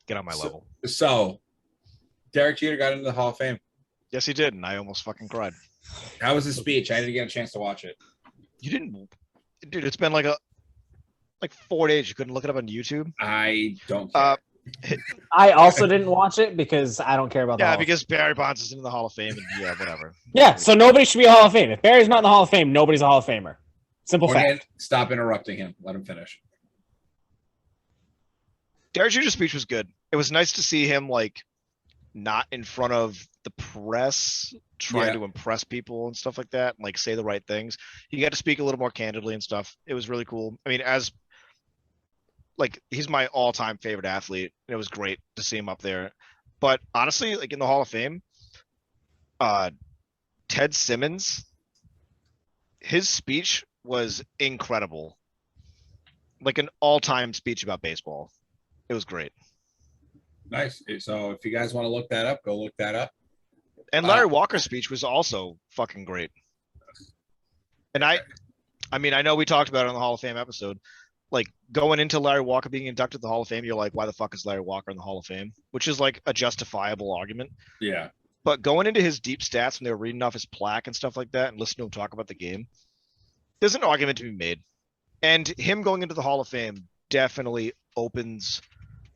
Get on my level. So, Derek Jeter got into the Hall of Fame. Yes, he did, and I almost fucking cried. How was his speech? I didn't get a chance to watch it. You didn't, dude. It's been like 4 days. You couldn't look it up on YouTube. I don't care. I also didn't watch it because I don't care about the Hall of Fame. Because Barry Bonds is in the Hall of Fame, and whatever. Yeah, so nobody should be a Hall of Fame. If Barry's not in the Hall of Fame, nobody's a Hall of Famer. Simple fact. Stop interrupting him. Let him finish. Derek Jeter's speech was good. It was nice to see him not in front of the press trying to impress people and stuff like that, and say the right things. He got to speak a little more candidly and stuff. It was really cool. I mean, he's my all-time favorite athlete. It was great to see him up there. But honestly, in the Hall of Fame, Ted Simmons, his speech was incredible. An all-time speech about baseball. It was great. Nice. So if you guys want to look that up, go look that up. And Larry Walker's speech was also fucking great. And I know we talked about it on the Hall of Fame episode. Going into Larry Walker being inducted to the Hall of Fame, you're like, why the fuck is Larry Walker in the Hall of Fame? Which is a justifiable argument. Yeah. But going into his deep stats when they were reading off his plaque and stuff like that and listening to him talk about the game, there's an argument to be made. And him going into the Hall of Fame definitely opens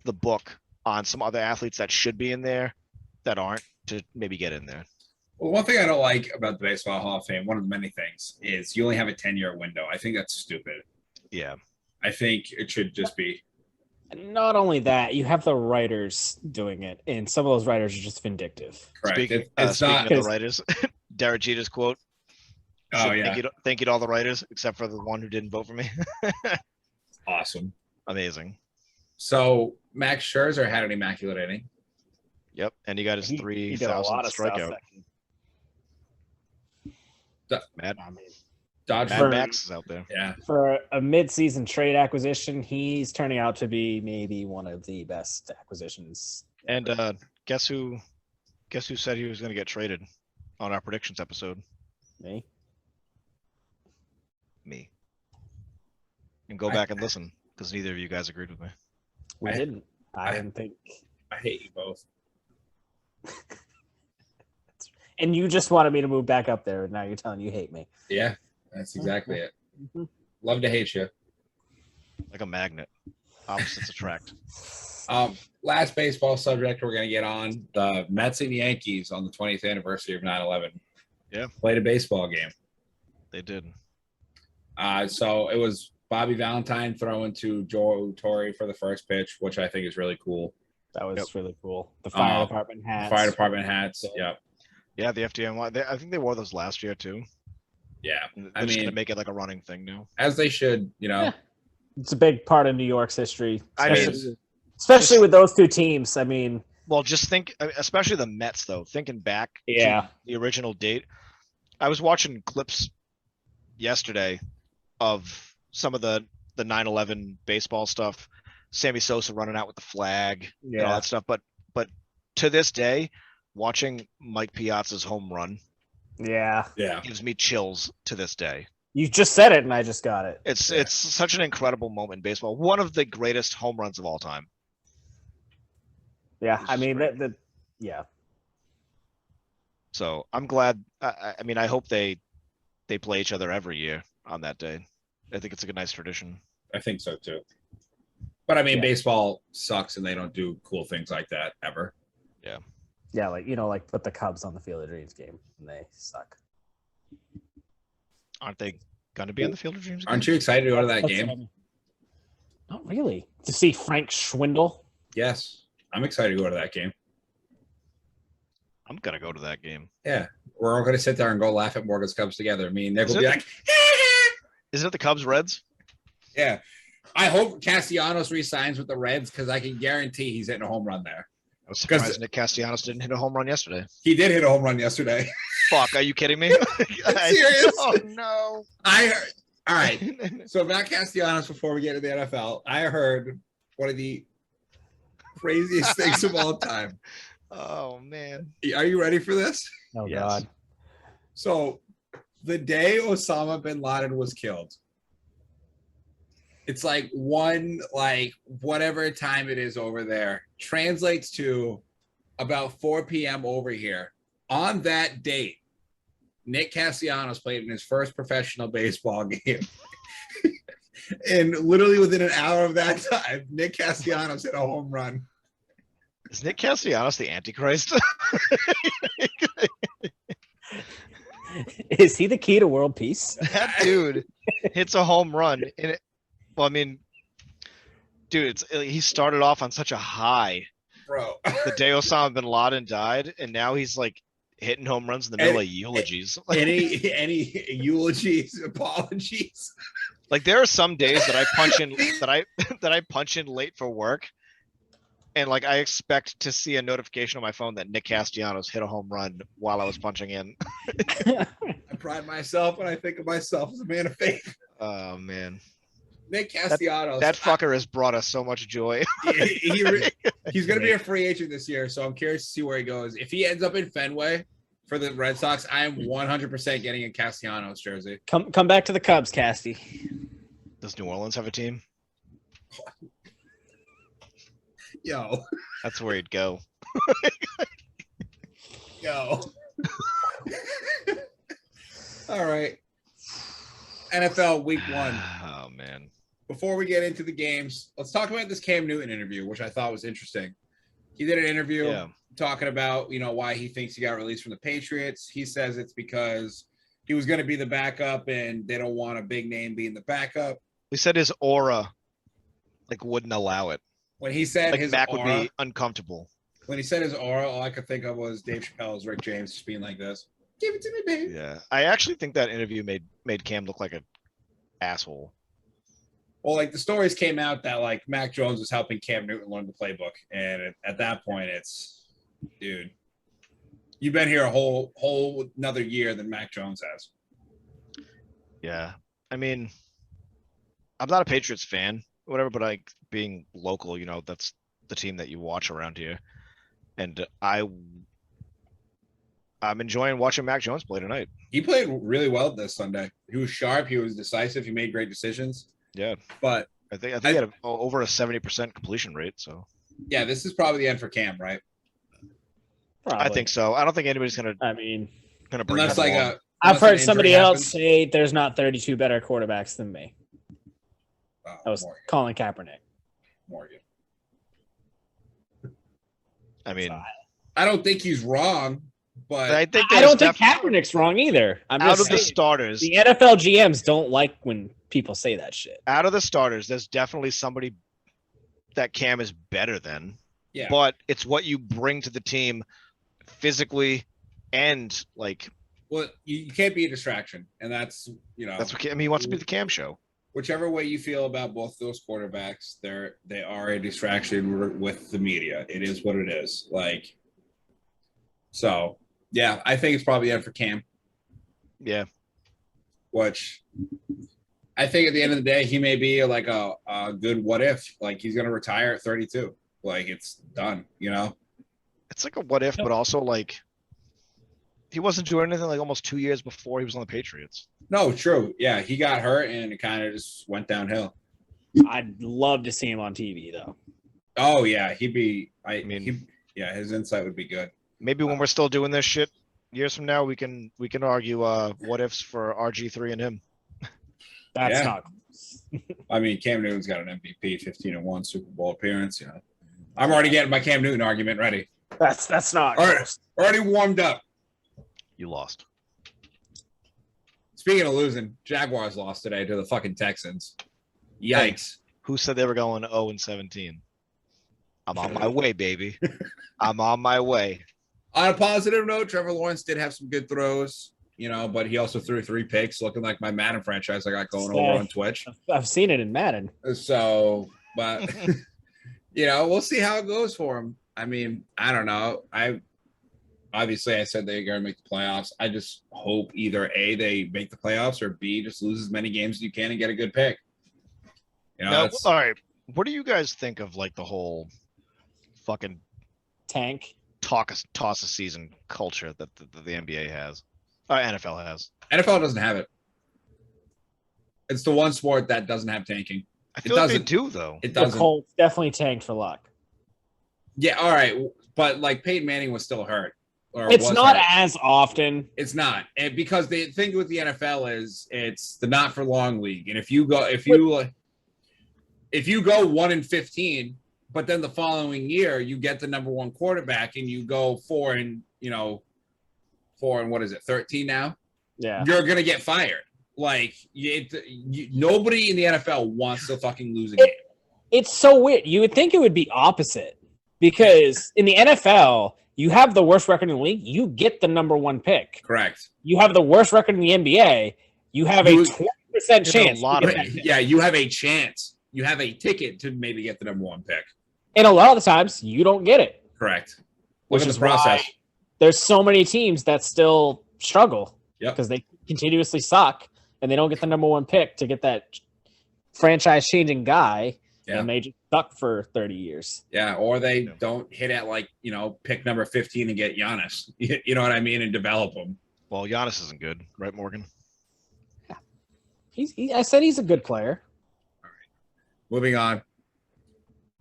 the book on some other athletes that should be in there that aren't, to maybe get in there. Well, one thing I don't like about the Baseball Hall of Fame, one of the many things, is you only have a 10-year window. I think that's stupid. Yeah. I think it should just be. Not only that, you have the writers doing it, and some of those writers are just vindictive. Correct. Speaking it's of not the writers, Derek Jeter's quote. Oh, yeah. Thank you to all the writers, except for the one who didn't vote for me. Awesome. Amazing. So Max Scherzer had an immaculate inning. Yep, and he got his 3,000th strikeout. Mad Max is out there. Yeah. For a mid-season trade acquisition, he's turning out to be maybe one of the best acquisitions. And guess who said he was going to get traded on our predictions episode? Me. And go back and listen, because neither of you guys agreed with me. We didn't. I didn't think. I hate you both. And you just wanted me to move back up there, and now you're telling you hate me. Yeah, that's exactly it. Mm-hmm. Love to hate you. Like a magnet. Opposites attract. Last baseball subject we're going to get on, the Mets and Yankees on the 20th anniversary of 9/11. Yeah. Played a baseball game. They did. So it was Bobby Valentine throwing to Joe Torre for the first pitch, which I think is really cool. That was really cool. The fire department hats. Fire department hats. Yep. Yeah, the FDM. I think they wore those last year too. Yeah. They're just gonna make it like a running thing now. As they should, Yeah. It's a big part of New York's history. Especially with those two teams. I mean, well, just think, especially the Mets though. Thinking back to the original date, I was watching clips yesterday of some of the 9/11 baseball stuff. Sammy Sosa running out with the flag and all that stuff. But to this day, watching Mike Piazza's home run, gives me chills to this day. You just said it, and I just got it. It's such an incredible moment in baseball. One of the greatest home runs of all time. Yeah, I mean So I'm glad. I mean, I hope they play each other every year on that day. I think it's a nice tradition. I think so too. But I mean, baseball sucks, and they don't do cool things like that ever. Yeah. Yeah, like put the Cubs on the Field of Dreams game, and they suck. Aren't they going to be on the Field of Dreams game? Aren't you excited to go to that game? Not really. To see Frank Schwindel? Yes. I'm excited to go to that game. I'm going to go to that game. Yeah. We're all going to sit there and go laugh at Morgan's Cubs together. Me and Nick will be like, Isn't it the Cubs Reds? Yeah. I hope Castellanos re-signs with the Reds because I can guarantee he's hitting a home run there. I was surprised Nick Castellanos didn't hit a home run yesterday. He did hit a home run yesterday. Fuck, are you kidding me? Serious? Oh no. I heard. All right. So Matt Castellanos, before we get to the NFL, I heard one of the craziest things of all time. Oh man. Are you ready for this? Oh Yes. God. So the day Osama bin Laden was killed, it's like whatever time it is over there, translates to about 4 p.m. over here. On that date, Nick Castellanos played in his first professional baseball game. And literally within an hour of that time, Nick Castellanos hit a home run. Is Nick Castellanos the Antichrist? Is he the key to world peace? That dude hits a home run. And well, I mean, dude, he started off on such a high. Bro. The day Osama bin Laden died, and now he's like hitting home runs in the middle of eulogies. Any eulogies, apologies. Like there are some days that I punch in that I punch in late for work, and like I expect to see a notification on my phone that Nick Castellanos hit a home run while I was punching in. I pride myself when I think of myself as a man of faith. Oh man, Nick Castellanos. that fucker has brought us so much joy. He's going to be a free agent this year, so I'm curious to see where he goes. If he ends up in Fenway for the Red Sox, I am 100% getting a Castellanos jersey. Come back to the Cubs, Casty. Does New Orleans have a team? Yo. That's where he'd go. Yo. All right. NFL week 1. Oh man. Before we get into the games, let's talk about this Cam Newton interview, which I thought was interesting. He did an interview talking about, why he thinks he got released from the Patriots. He says it's because he was going to be the backup and they don't want a big name being the backup. He said his aura wouldn't allow it. When he said his Mac aura, would be uncomfortable. When he said his aura, all I could think of was Dave Chappelle's Rick James just being like this. Give it to me, baby. Yeah. I actually think that interview made Cam look like an asshole. Well, the stories came out that Mac Jones was helping Cam Newton learn the playbook. And at that point, it's, dude, you've been here a whole another year than Mac Jones has. Yeah. I mean, I'm not a Patriots fan, whatever, but being local, that's the team that you watch around here. And I'm enjoying watching Mac Jones play tonight. He played really well this Sunday. He was sharp. He was decisive. He made great decisions. Yeah. But I think he had over a 70% completion rate. So yeah, this is probably the end for Cam, right? Probably. I think so. I don't think anybody's gonna bring unless I've heard somebody else say there's not 32 better quarterbacks than me. I was Morgan. Colin Kaepernick. Morgan. I mean, I don't think he's wrong, but I don't think Kaepernick's wrong either. I'm just out of the saying, starters, the NFL GMs don't like when people say that shit. Out of the starters, there's definitely somebody that Cam is better than. Yeah. But it's what you bring to the team physically and well, you can't be a distraction, and that's that's what he wants to be the Cam show. Whichever way you feel about both those quarterbacks, they are a distraction with the media. It is what it is. So yeah, I think it's probably the end for Cam. Yeah. Which I think at the end of the day, he may be a good what if. He's gonna retire at 32. It's done, It's like a what if, but also he wasn't doing anything almost 2 years before he was on the Patriots. No, true. Yeah, he got hurt and it kind of just went downhill. I'd love to see him on TV though. Oh yeah, he'd be. His insight would be good. Maybe when we're still doing this shit years from now, we can argue what ifs for RG3 and him. That's not. I mean, Cam Newton's got an MVP, 15-1 Super Bowl appearance. I'm already getting my Cam Newton argument ready. That's not. All right, already warmed up. You lost. Speaking of losing, Jaguars lost today to the fucking Texans. Yikes. Who said they were going 0-17? I'm on my way, baby. I'm on my way. On a positive note, Trevor Lawrence did have some good throws, but he also threw 3 picks, looking like my Madden franchise I got going over on Twitch. I've seen it in Madden. So, but, we'll see how it goes for him. I mean, I don't know. Obviously, I said they're going to make the playoffs. I just hope either A, they make the playoffs, or B, just lose as many games as you can and get a good pick. All right. What do you guys think of like the whole fucking tank toss a season culture that the NBA has, NFL has? NFL doesn't have it. It's the one sport that doesn't have tanking. I feel like they do, though. It doesn't. The Colts definitely tanked for luck. Yeah, all right, but like Peyton Manning was still hurt. It's not as often. It's not, and because the thing with the NFL is it's the not for long league, and if you go 1-15, but then the following year you get the number one quarterback and you go 4-13 now. Yeah, you're gonna get fired. Like nobody in the NFL wants to fucking lose a game. It's so weird. You would think it would be opposite because in the NFL, you have the worst record in the league, you get the number one pick. Correct. You have the worst record in the NBA, you have a 20% chance. You have a chance. You have a ticket to maybe get the number one pick. And a lot of the times, you don't get it. Correct. Which is why there's so many teams that still struggle because they continuously suck and they don't get the number one pick to get that franchise-changing guy. Yeah. And they just stuck for 30 years. Yeah, or they don't hit at pick number 15 and get Giannis. You know what I mean? And develop him. Well, Giannis isn't good, right, Morgan? Yeah. I said he's a good player. All right. Moving on.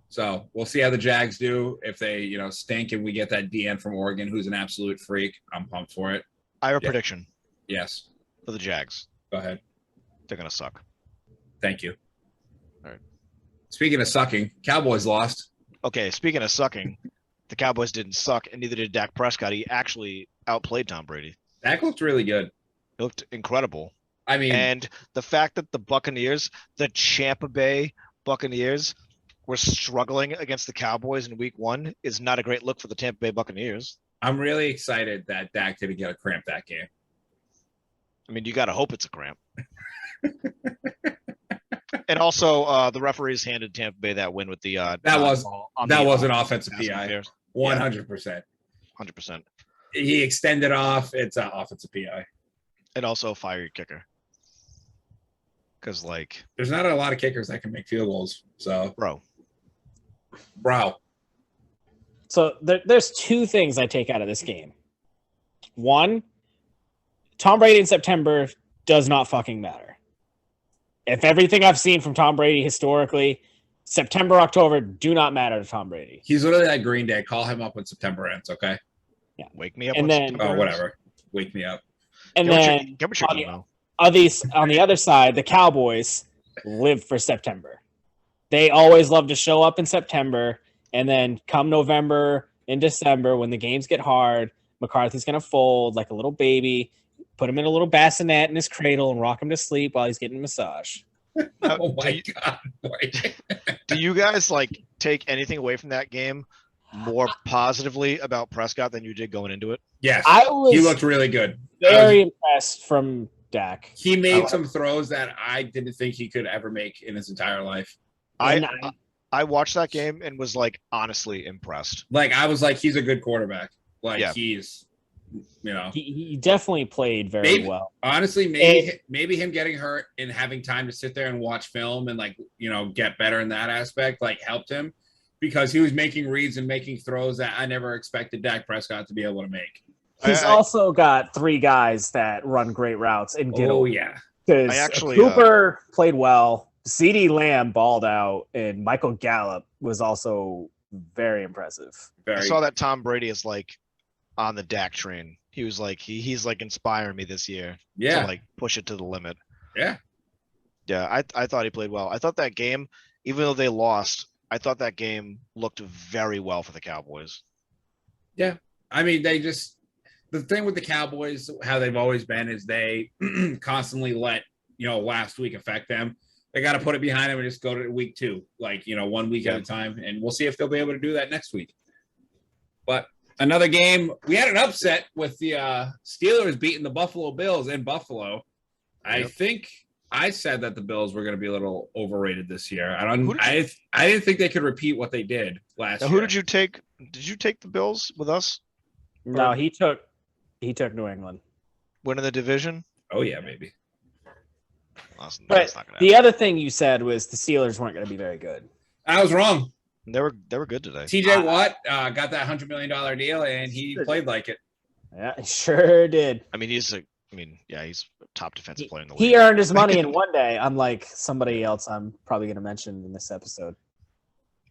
So we'll see how the Jags do. If they, stink and we get that DN from Oregon, who's an absolute freak, I'm pumped for it. I have a prediction. Yes. For the Jags. Go ahead. They're going to suck. Thank you. All right. Speaking of sucking, Cowboys lost. Okay, speaking of sucking, the Cowboys didn't suck, and neither did Dak Prescott. He actually outplayed Tom Brady. Dak looked really good. He looked incredible. I mean, and the fact that the Buccaneers, the Tampa Bay Buccaneers, were struggling against the Cowboys in Week 1 is not a great look for the Tampa Bay Buccaneers. I'm really excited that Dak didn't get a cramp that game. I mean, you got to hope it's a cramp. And also, the referees handed Tampa Bay that win with the that was an offensive PI. 100%. 100%. He extended off. It's an offensive PI. And also fire your kicker. Because there's not a lot of kickers that can make field goals. So bro. So there's two things I take out of this game. One, Tom Brady in September does not fucking matter. If everything I've seen from Tom Brady historically, September, October do not matter to Tom Brady. He's literally like Green Day. Call him up when September ends, okay? Yeah. Wake me up. And then, whatever. Wake me up. And then on the other side, the Cowboys live for September. They always love to show up in September, and then come November and December when the games get hard, McCarthy's going to fold like a little baby, put him in a little bassinet in his cradle and rock him to sleep while he's getting a massage. Oh my God. Do you guys take anything away from that game more positively about Prescott than you did going into it? Yes. He looked really good. Very impressed from Dak. He made some throws that I didn't think he could ever make in his entire life. I watched that game and was honestly impressed. I was he's a good quarterback. He's he definitely played very well. Honestly, maybe him getting hurt and having time to sit there and watch film and get better in that aspect helped him, because he was making reads and making throws that I never expected Dak Prescott to be able to make. He's also got three guys that run great routes and get over. Yeah. Because Cooper played well, CeeDee Lamb balled out, and Michael Gallup was also very impressive. I saw that Tom Brady is on the Dak train. He was he's inspiring me this year. Yeah. To push it to the limit. Yeah. Yeah, I thought he played well. I thought that game, even though they lost, I thought that game looked very well for the Cowboys. Yeah. I mean, the thing with the Cowboys, how they've always been, is they constantly let, last week affect them. They got to put it behind them and just go to week 2, 1 week at a time. And we'll see if they'll be able to do that next week. But another game, we had an upset with the Steelers beating the Buffalo Bills in Buffalo. Yep. I think I said that the Bills were going to be a little overrated this year. I didn't think they could repeat what they did last year. Who did you take? Did you take the Bills with us? No, he took New England. Winning the division? Oh yeah, maybe. But the other thing you said was the Steelers weren't going to be very good. I was wrong. They were good today. TJ Watt got that $100 million deal, and he played like it. Yeah, he sure did. I mean, he's a top defensive player in the league. He earned his money in one day, unlike somebody else I'm probably going to mention in this episode.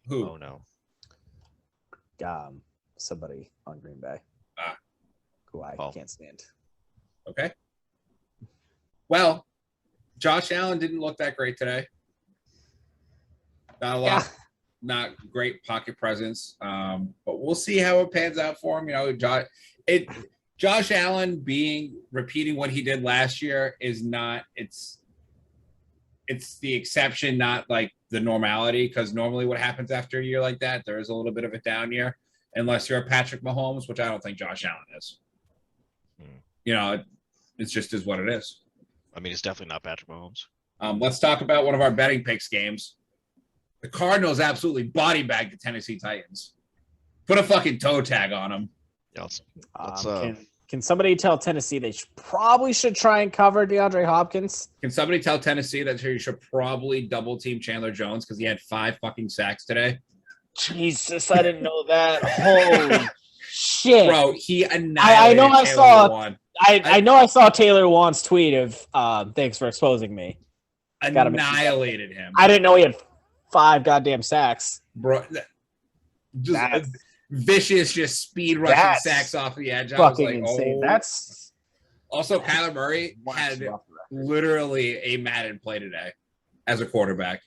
Who? Oh no. Somebody on Green Bay. Who I can't stand. Okay. Well, Josh Allen didn't look that great today. Not a lot. Not great pocket presence. But we'll see how it pans out for him. You know, Josh Allen repeating what he did last year is not. It's the exception, not like the normality. Because normally, what happens after a year like that, there is a little bit of a down year, unless you're a Patrick Mahomes, which I don't think Josh Allen is. You know, it's just is what it is. I mean, it's definitely not Patrick Mahomes. Let's talk about one of our betting picks games. The Cardinals absolutely body bagged the Tennessee Titans. Put a fucking toe tag on them. Yeah, can somebody tell Tennessee they probably should try and cover DeAndre Hopkins? Can somebody tell Tennessee that you should probably double team Chandler Jones because he had 5 fucking sacks today? Jesus, I didn't know that. Holy shit. Bro, he annihilated I know I saw Taylor Wan's tweet of thanks for exposing me. Annihilated him. I didn't know he had 5 goddamn sacks. Bro, just vicious, just speed rushing sacks off the edge. I was like, insane. That's also Kyler Murray had literally a Madden play today as a quarterback.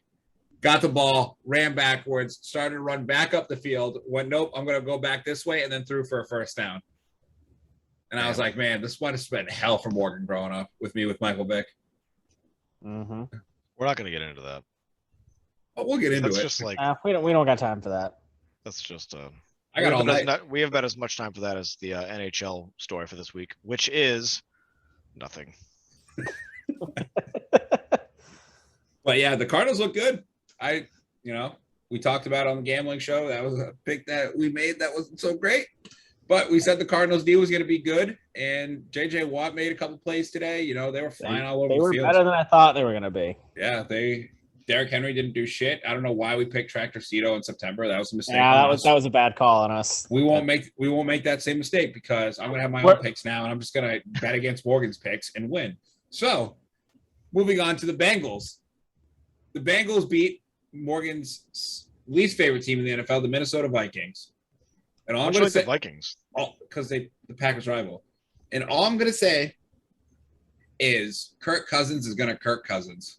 Got the ball, ran backwards, started to run back up the field, went, nope, I'm going to go back this way, and then threw for a first down. And I was like, man, this might have been hell for Morgan growing up with Michael Vick. Mm-hmm. We're not going to get into that. But we'll get into it. Just like we don't got time for that. That's just I got all night. We have about as much time for that as the NHL story for this week, which is nothing. But yeah, the Cardinals look good. We talked about it on the gambling show. That was a pick that we made that wasn't so great. But we said the Cardinals D was going to be good, and J.J. Watt made a couple plays today. You know, they were flying all over the field. They were better than I thought they were going to be. Yeah, Derrick Henry didn't do shit. I don't know why we picked Tractor Cito in September. That was a mistake. Yeah, that was a bad call on us. We won't make that same mistake because I'm going to have my own picks now, and I'm just going to bet against Morgan's picks and win. So, moving on to the Bengals. The Bengals beat Morgan's least favorite team in the NFL, the Minnesota Vikings. And all I'm going to say, the Vikings, because the Packers rival. And all I'm going to say is Kirk Cousins is going to Kirk Cousins.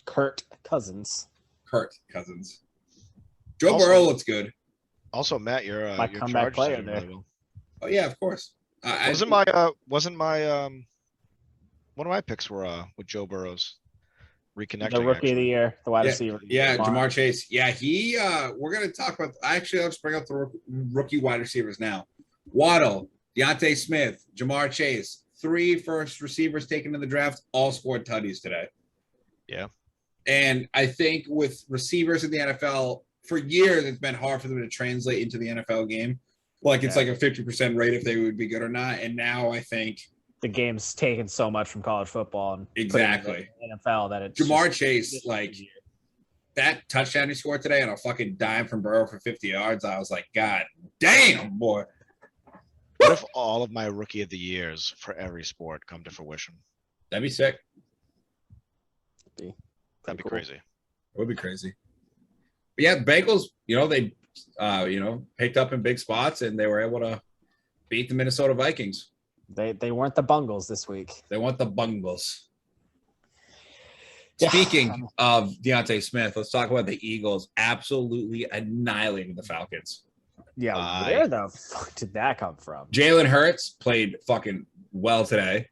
Kurt Cousins. Joe Burrow looks good. Also, Matt, you're my comeback player there. Really well. Oh yeah, of course. Wasn't my one of my picks were with Joe Burrow's reconnecting. The rookie of the year, the wide receiver. Yeah, Jamar Chase. Yeah, we're gonna talk about. Actually, let's bring up the rookie wide receivers now. Waddle, Deontay Smith, Jamar Chase, 3 first receivers taken in the draft, all scored tutties today. Yeah. And I think with receivers in the NFL, for years, it's been hard for them to translate into the NFL game. Like it's like a 50% rate if they would be good or not. And now I think the game's taken so much from college football and exactly NFL that it's Jamar Chase, like that touchdown he scored today on a fucking dime from Burrow for 50 yards. I was like, God damn, boy. What if all of my rookie of the years for every sport come to fruition? That'd be sick. That'd be crazy. It would be crazy. But yeah, Bengals, they picked up in big spots and they were able to beat the Minnesota Vikings. They weren't the Bungles this week. They weren't the Bungles. Yeah. Speaking of Deontay Smith, let's talk about the Eagles absolutely annihilating the Falcons. Yeah, where the fuck did that come from? Jalen Hurts played fucking well today.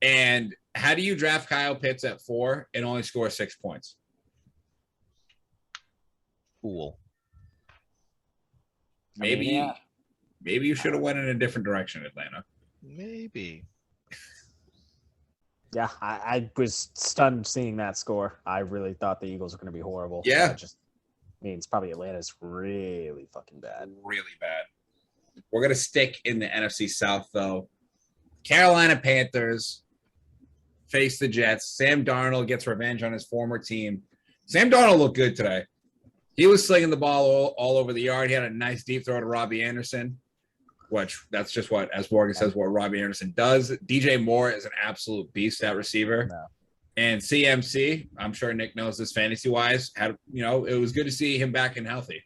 And how do you draft Kyle Pitts at 4 and only score 6 points? Cool. Maybe you should have went in a different direction, Atlanta. Maybe. Yeah, I was stunned seeing that score. I really thought the Eagles were going to be horrible. Yeah. It just means probably Atlanta's really fucking bad. Really bad. We're going to stick in the NFC South, though. Carolina Panthers face the Jets. Sam Darnold gets revenge on his former team. Sam Darnold looked good today. He was slinging the ball all over the yard. He had a nice deep throw to Robbie Anderson, which that's just what, as Morgan says, what Robbie Anderson does. DJ Moore is an absolute beast at receiver. No. And CMC, I'm sure Nick knows this fantasy-wise, it was good to see him back and healthy.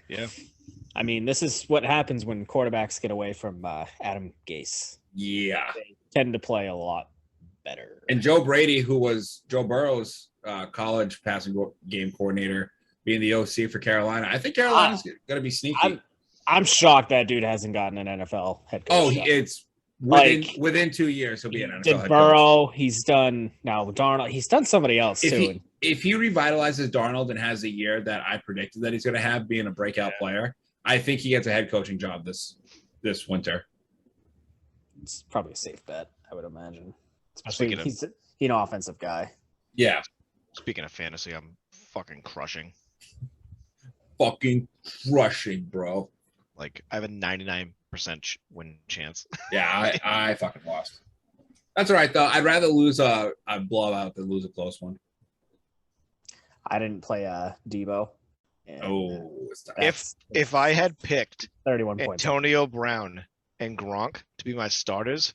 Yeah. I mean, this is what happens when quarterbacks get away from Adam Gase. Yeah. They tend to play a lot better. And Joe Brady, who was Joe Burrow's college passing game coordinator, being the OC for Carolina. I think Carolina's going to be sneaky. I'm shocked that dude hasn't gotten an NFL head coach. Oh, it's within 2 years he'll be an NFL head coach. Burrow, he's done now. Darnold, he's done somebody else too. If he revitalizes Darnold and has a year that I predicted that he's going to have, being a breakout player, I think he gets a head coaching job this winter. It's probably a safe bet, I would imagine. Especially he's an offensive guy. Yeah. Speaking of fantasy, I'm fucking crushing. Fucking crushing, bro. Like, I have a 99% win chance. Yeah, I fucking lost. That's all right, though. I'd rather lose a blowout than lose a close one. I didn't play Debo. If I had picked 31 points, Antonio Brown and Gronk to be my starters,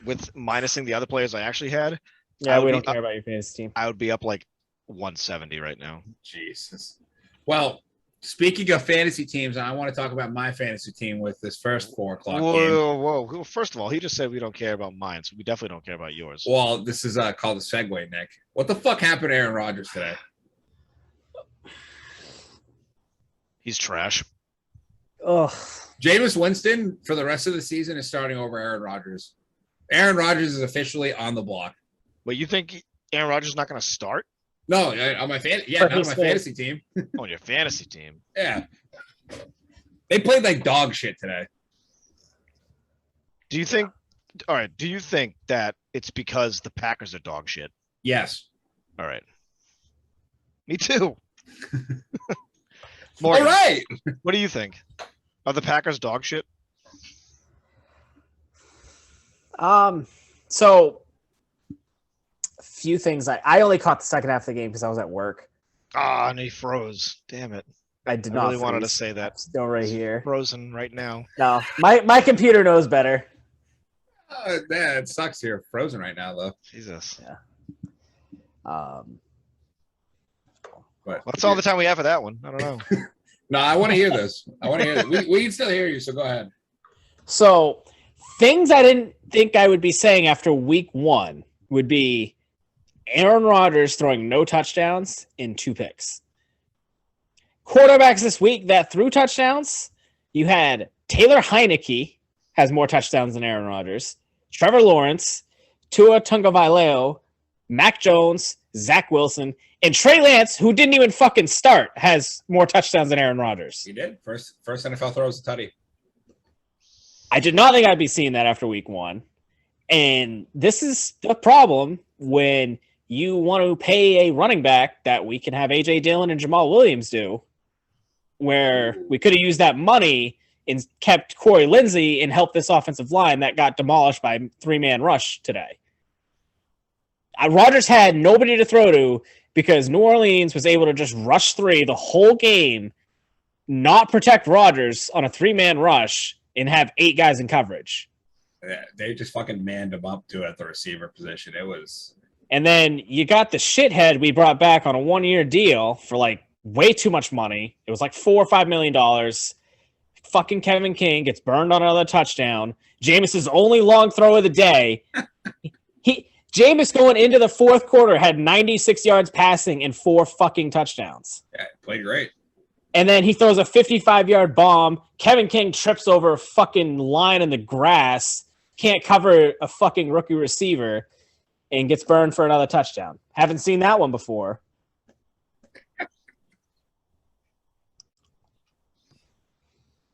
with minusing the other players I actually had, we don't care about your fantasy team. I would be up like 170 right now. Jesus. Well, speaking of fantasy teams, I want to talk about my fantasy team with this first 4 o'clock game. Whoa. First of all, he just said we don't care about mine, so we definitely don't care about yours. Well, this is called a segue, Nick. What the fuck happened to Aaron Rodgers today? He's trash. Ugh. Jameis Winston, for the rest of the season, is starting over Aaron Rodgers. Aaron Rodgers is officially on the block. Wait, you think Aaron Rodgers is not going to start? No, on my not on my fantasy team. On your fantasy team? Yeah. They played like dog shit today. Do you think that it's because the Packers are dog shit? Yes. All right. Me too. Morgan, all right. What do you think? Are the Packers dog shit? So a few things. I only caught the second half of the game because I was at work. And he froze. Damn it. I did not. I really wanted to say that. I'm still right here. Frozen right now. No, my computer knows better. Yeah, it sucks here. Frozen right now, though. Jesus. Yeah. But that's all the time we have for that one. I don't know. No, I want to hear this. We can still hear you, so go ahead. So, things I didn't think I would be saying after week 1 would be Aaron Rodgers throwing no touchdowns and 2 picks. Quarterbacks this week that threw touchdowns, you had Taylor Heineke has more touchdowns than Aaron Rodgers, Trevor Lawrence, Tua Tagovailoa, Mac Jones, Zach Wilson, and Trey Lance, who didn't even fucking start, has more touchdowns than Aaron Rodgers. He did. First NFL throw was a tutty. I did not think I'd be seeing that after week 1. And this is the problem when you want to pay a running back that we can have A.J. Dillon and Jamal Williams do, where we could have used that money and kept Corey Lindsey and helped this offensive line that got demolished by 3-man rush today. Rodgers had nobody to throw to because New Orleans was able to just rush 3 the whole game, not protect Rodgers on a 3-man rush, and have 8 guys in coverage. Yeah, they just fucking manned him up to at the receiver position. It was. And then you got the shithead we brought back on a 1-year deal for like way too much money. It was like $4 or $5 million. Fucking Kevin King gets burned on another touchdown. Jameis's only long throw of the day. Jameis going into the fourth quarter had 96 yards passing and 4 fucking touchdowns. Yeah, played great. And then he throws a 55-yard bomb. Kevin King trips over a fucking line in the grass, can't cover a fucking rookie receiver, and gets burned for another touchdown. Haven't seen that one before. Do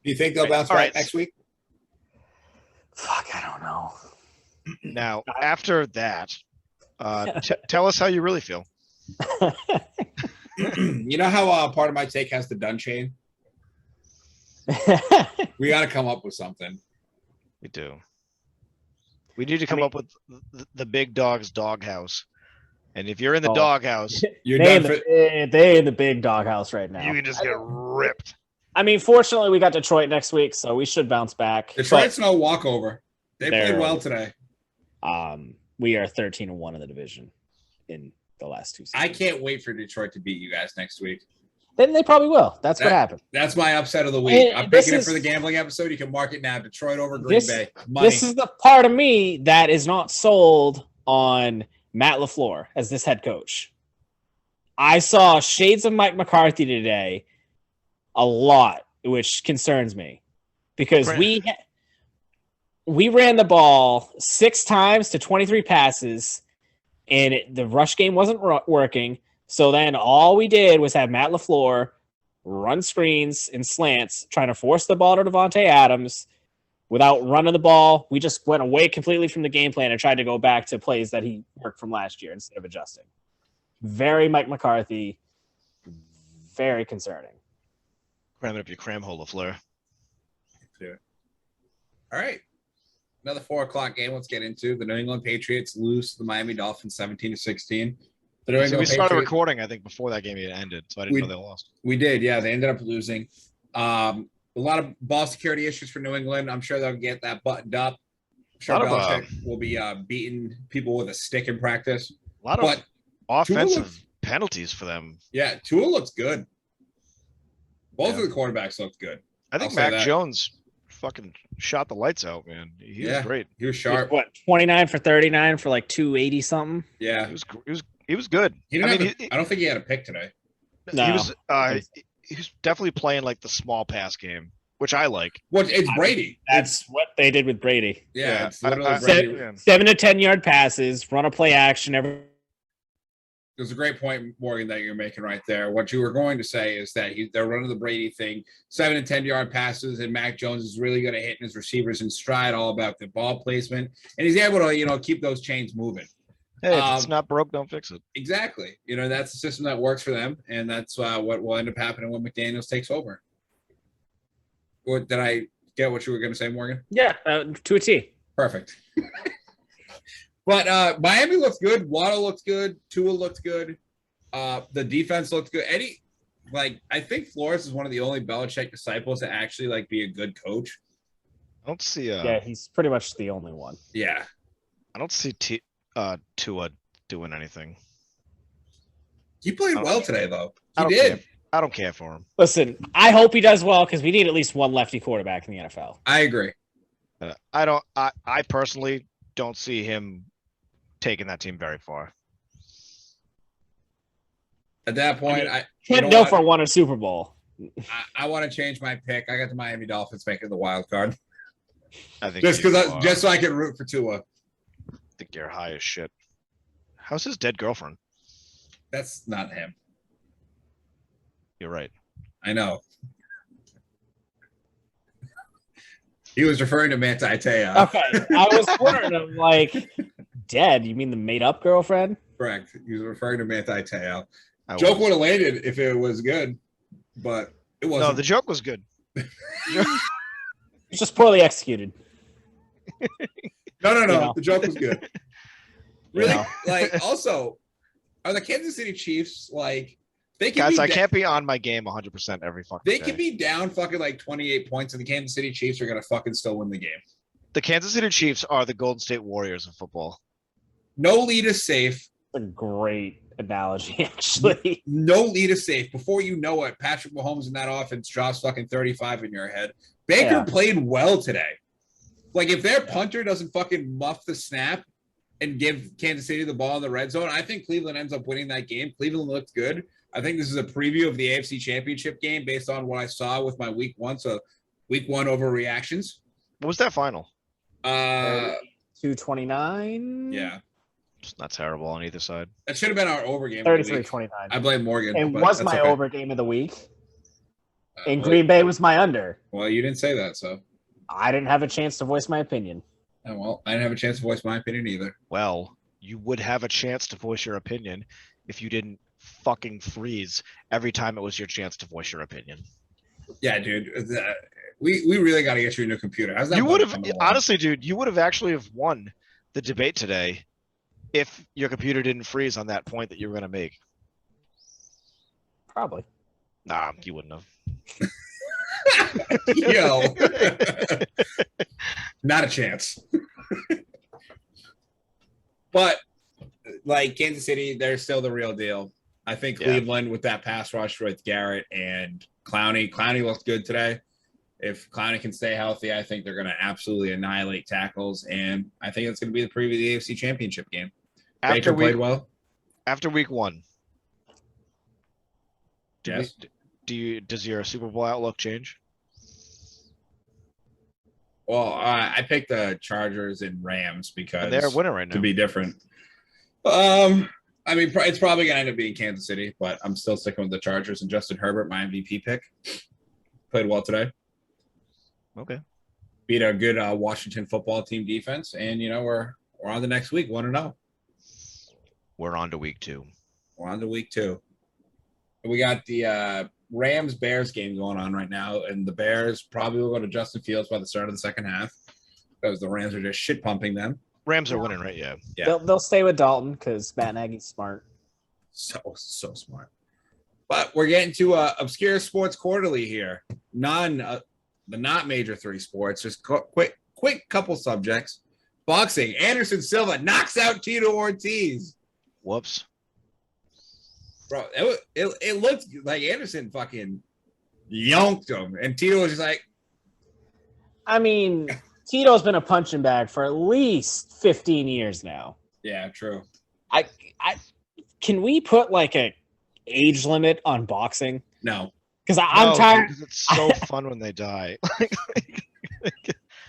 you think they'll bounce back next week? Fuck, I don't know. Now, after that, tell us how you really feel. You know how part of my take has the Dunn chain? We got to come up with something. We do. We need to come up with the big dog's doghouse. And if you're in the doghouse, you're they done in the big doghouse right now. You can just get ripped. I mean, fortunately, we got Detroit next week, so we should bounce back. Detroit's no walkover. They played well today. We are 13-1 in the division in the last 2 seasons. I can't wait for Detroit to beat you guys next week. Then they probably will. That's what happened. That's my upset of the week. I'm picking it for the gambling episode. You can mark it now. Detroit over Green Bay. Money. This is the part of me that is not sold on Matt LaFleur as this head coach. I saw shades of Mike McCarthy today a lot, which concerns me because we ran the ball 6 times to 23 passes, and the rush game wasn't working. So then all we did was have Matt LaFleur run screens and slants, trying to force the ball to Devontae Adams without running the ball. We just went away completely from the game plan and tried to go back to plays that he worked from last year instead of adjusting. Very Mike McCarthy, very concerning. Cram it up your cram hole, LaFleur. All right. Another 4:00 game. Let's get into the New England Patriots lose to the Miami Dolphins 17-16. So we started recording, I think, before that game ended, so I didn't know they lost. We did, yeah. They ended up losing. A lot of ball security issues for New England. I'm sure they'll get that buttoned up. I'm sure Belichick will be beating people with a stick in practice. A lot of offensive penalties for them. Yeah, Tua looks good. Both of the quarterbacks looked good. I think Mac Jones fucking shot the lights out, man. He was great. He was sharp. 29 for 39 for like 280 something? Yeah. He was good. I don't think he had a pick today. No. He was definitely playing like the small pass game, which I like. Well, it's Brady. That's what they did with Brady. Yeah. It's literally Brady. 7 to 10 yard passes, run a play action. There's a great point, Morgan, that you're making right there. What you were going to say is that they're running the Brady thing, 7 to 10 yard passes, and Mac Jones is really good at hitting his receivers in stride, all about the ball placement, and he's able to, keep those chains moving. Hey, if it's not broke, don't fix it. Exactly. That's the system that works for them, and that's what will end up happening when McDaniels takes over. Did I get what you were going to say, Morgan? Yeah, to a T. Perfect. But Miami looks good. Waddle looks good. Tua looks good. The defense looks good. I think Flores is one of the only Belichick disciples to actually be a good coach. I don't see. Yeah, he's pretty much the only one. Yeah, I don't see Tua doing anything. He played well today, though. I don't care for him. Listen, I hope he does well because we need at least one lefty quarterback in the NFL. I agree. I personally don't see him taking that team very far. At that point, I can't go for one a Super Bowl. I want to change my pick. I got the Miami Dolphins making the wild card. I think just so I can root for Tua. I think you're high as shit. How's his dead girlfriend? That's not him. You're right. I know. He was referring to Manti Te'o. Okay, I was wondering, dead? You mean the made-up girlfriend? Correct. He was referring to Manti Te'o. Joke would have landed if it was good, but it wasn't. No, the joke was good. It's just poorly executed. No. The joke was good. Really? Also, are the Kansas City Chiefs they can guys? I can't be on my game 100% every fucking day. They can be down fucking 28 points, and the Kansas City Chiefs are gonna fucking still win the game. The Kansas City Chiefs are the Golden State Warriors of football. No lead is safe. A great analogy, actually. No lead is safe. Before you know it, Patrick Mahomes in that offense drops fucking 35 in your head. Baker played well today. If their punter doesn't fucking muff the snap and give Kansas City the ball in the red zone, I think Cleveland ends up winning that game. Cleveland looks good. I think this is a preview of the AFC Championship game based on what I saw with my week 1. So week 1 overreactions. What was that final? 229. Yeah. It's not terrible on either side. That should have been our over game. 33-29. I blame Morgan. It was my over game of the week. And Green Bay was my under. Well, you didn't say that, so. I didn't have a chance to voice my opinion. Oh, well, I didn't have a chance to voice my opinion either. Well, you would have a chance to voice your opinion if you didn't fucking freeze every time it was your chance to voice your opinion. Yeah, dude. We really got to get you a new computer. How's that? You would have honestly, dude. You would have actually have won the debate today if your computer didn't freeze on that point that you were going to make. Probably. Nah, you wouldn't have. Yo, not a chance. But like Kansas City, they're still the real deal. I think Cleveland with that pass rush with Garrett and Clowney. Clowney looked good today. If Clowney can stay healthy, I think they're going to absolutely annihilate tackles, and I think it's going to be the preview of the AFC Championship game. Baker played well after week 1. Yes. Does your Super Bowl outlook change? Well, I picked the Chargers and Rams because they're winning right now to be different. I mean, it's probably going to end up being Kansas City, but I'm still sticking with the Chargers and Justin Herbert, my MVP pick. Played well today. Okay. Beat a good Washington football team defense, and we're on the next week, 1-0. We're on to week 2. We're on to week 2. We got the Rams-Bears game going on right now, and the Bears probably will go to Justin Fields by the start of the second half because the Rams are just shit pumping them. Rams are winning, right? Yeah. They'll stay with Dalton because Matt Nagy's smart. So smart. But we're getting to Obscure Sports Quarterly here. The not major 3 sports. Just quick couple subjects. Boxing. Anderson Silva knocks out Tito Ortiz. Whoops. Bro, it looked like Anderson fucking yonked him, and Tito was just like. I mean, Tito's been a punching bag for at least 15 years now. Yeah, true. I can we put like a age limit on boxing? No, because I'm tired. Because it's so fun when they die. I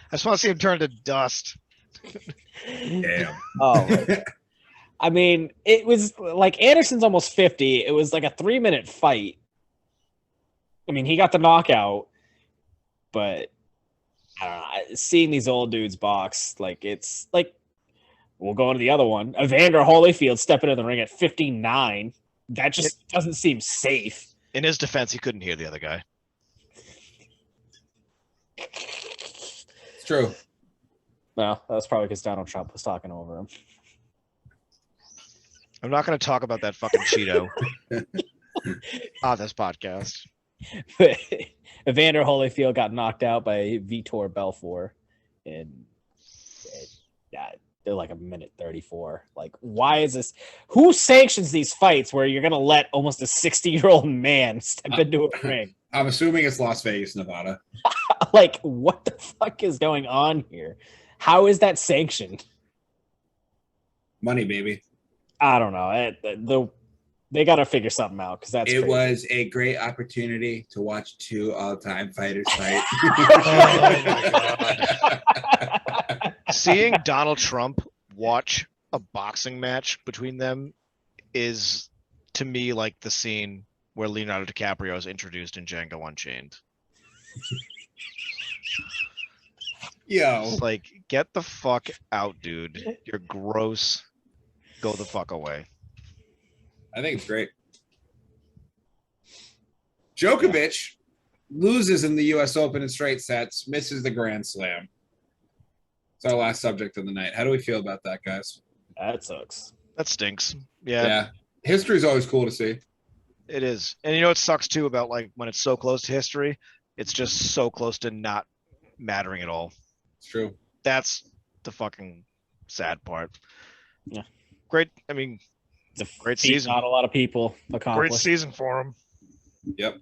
just want to see him turn to dust. Damn. Oh. I mean, it was like Anderson's almost 50. It was like a 3-minute fight. I mean, he got the knockout, but I don't know. Seeing these old dudes box, like it's like we'll go into the other one. Evander Holyfield stepping in the ring at 59. That just doesn't seem safe. In his defense, he couldn't hear the other guy. It's true. No, that's probably because Donald Trump was talking over him. I'm not going to talk about that fucking Cheeto on this podcast. Evander Holyfield got knocked out by Vitor Belfort in they're like a minute 34. Like, why is this? Who sanctions these fights where you're going to let almost a 60-year-old man step into a ring? I'm assuming it's Las Vegas, Nevada. Like, what the fuck is going on here? How is that sanctioned? Money, baby. I don't know. They got to figure something out because that's. It crazy. was a great opportunity to watch 2 all-time fighters fight. Oh my God. Seeing Donald Trump watch a boxing match between them is, to me, like the scene where Leonardo DiCaprio is introduced in Django Unchained. Yo, It's like, get the fuck out, dude. You're gross. Go the fuck away. I think it's great. Djokovic loses in the U.S. Open in straight sets, misses the Grand Slam. It's our last subject of the night. How do we feel about that, guys? That sucks. That stinks. Yeah, Yeah. History is always cool to see. it is. And you know what sucks too about like when it's so close to history? It's just so close to not mattering at all. It's true. That's the fucking sad part. Yeah. Great. I mean, It's a great feat season. Not a lot of people Great accomplished. season for him. Yep.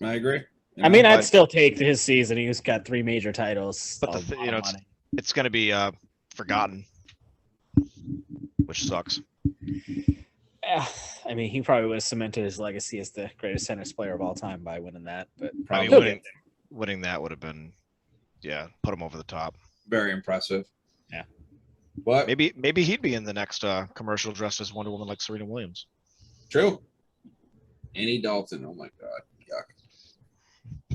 I agree. I mean, I'd still take his season. He's got 3 major titles. But it's going to be forgotten, which sucks. I mean, he probably would have cemented his legacy as the greatest tennis player of all time by winning that. But I probably mean, winning that would have been, put him over the top. very impressive. Yeah. But Maybe he'd be in the next commercial dressed as Wonder Woman like Serena Williams. true. Annie Dalton. Oh my God.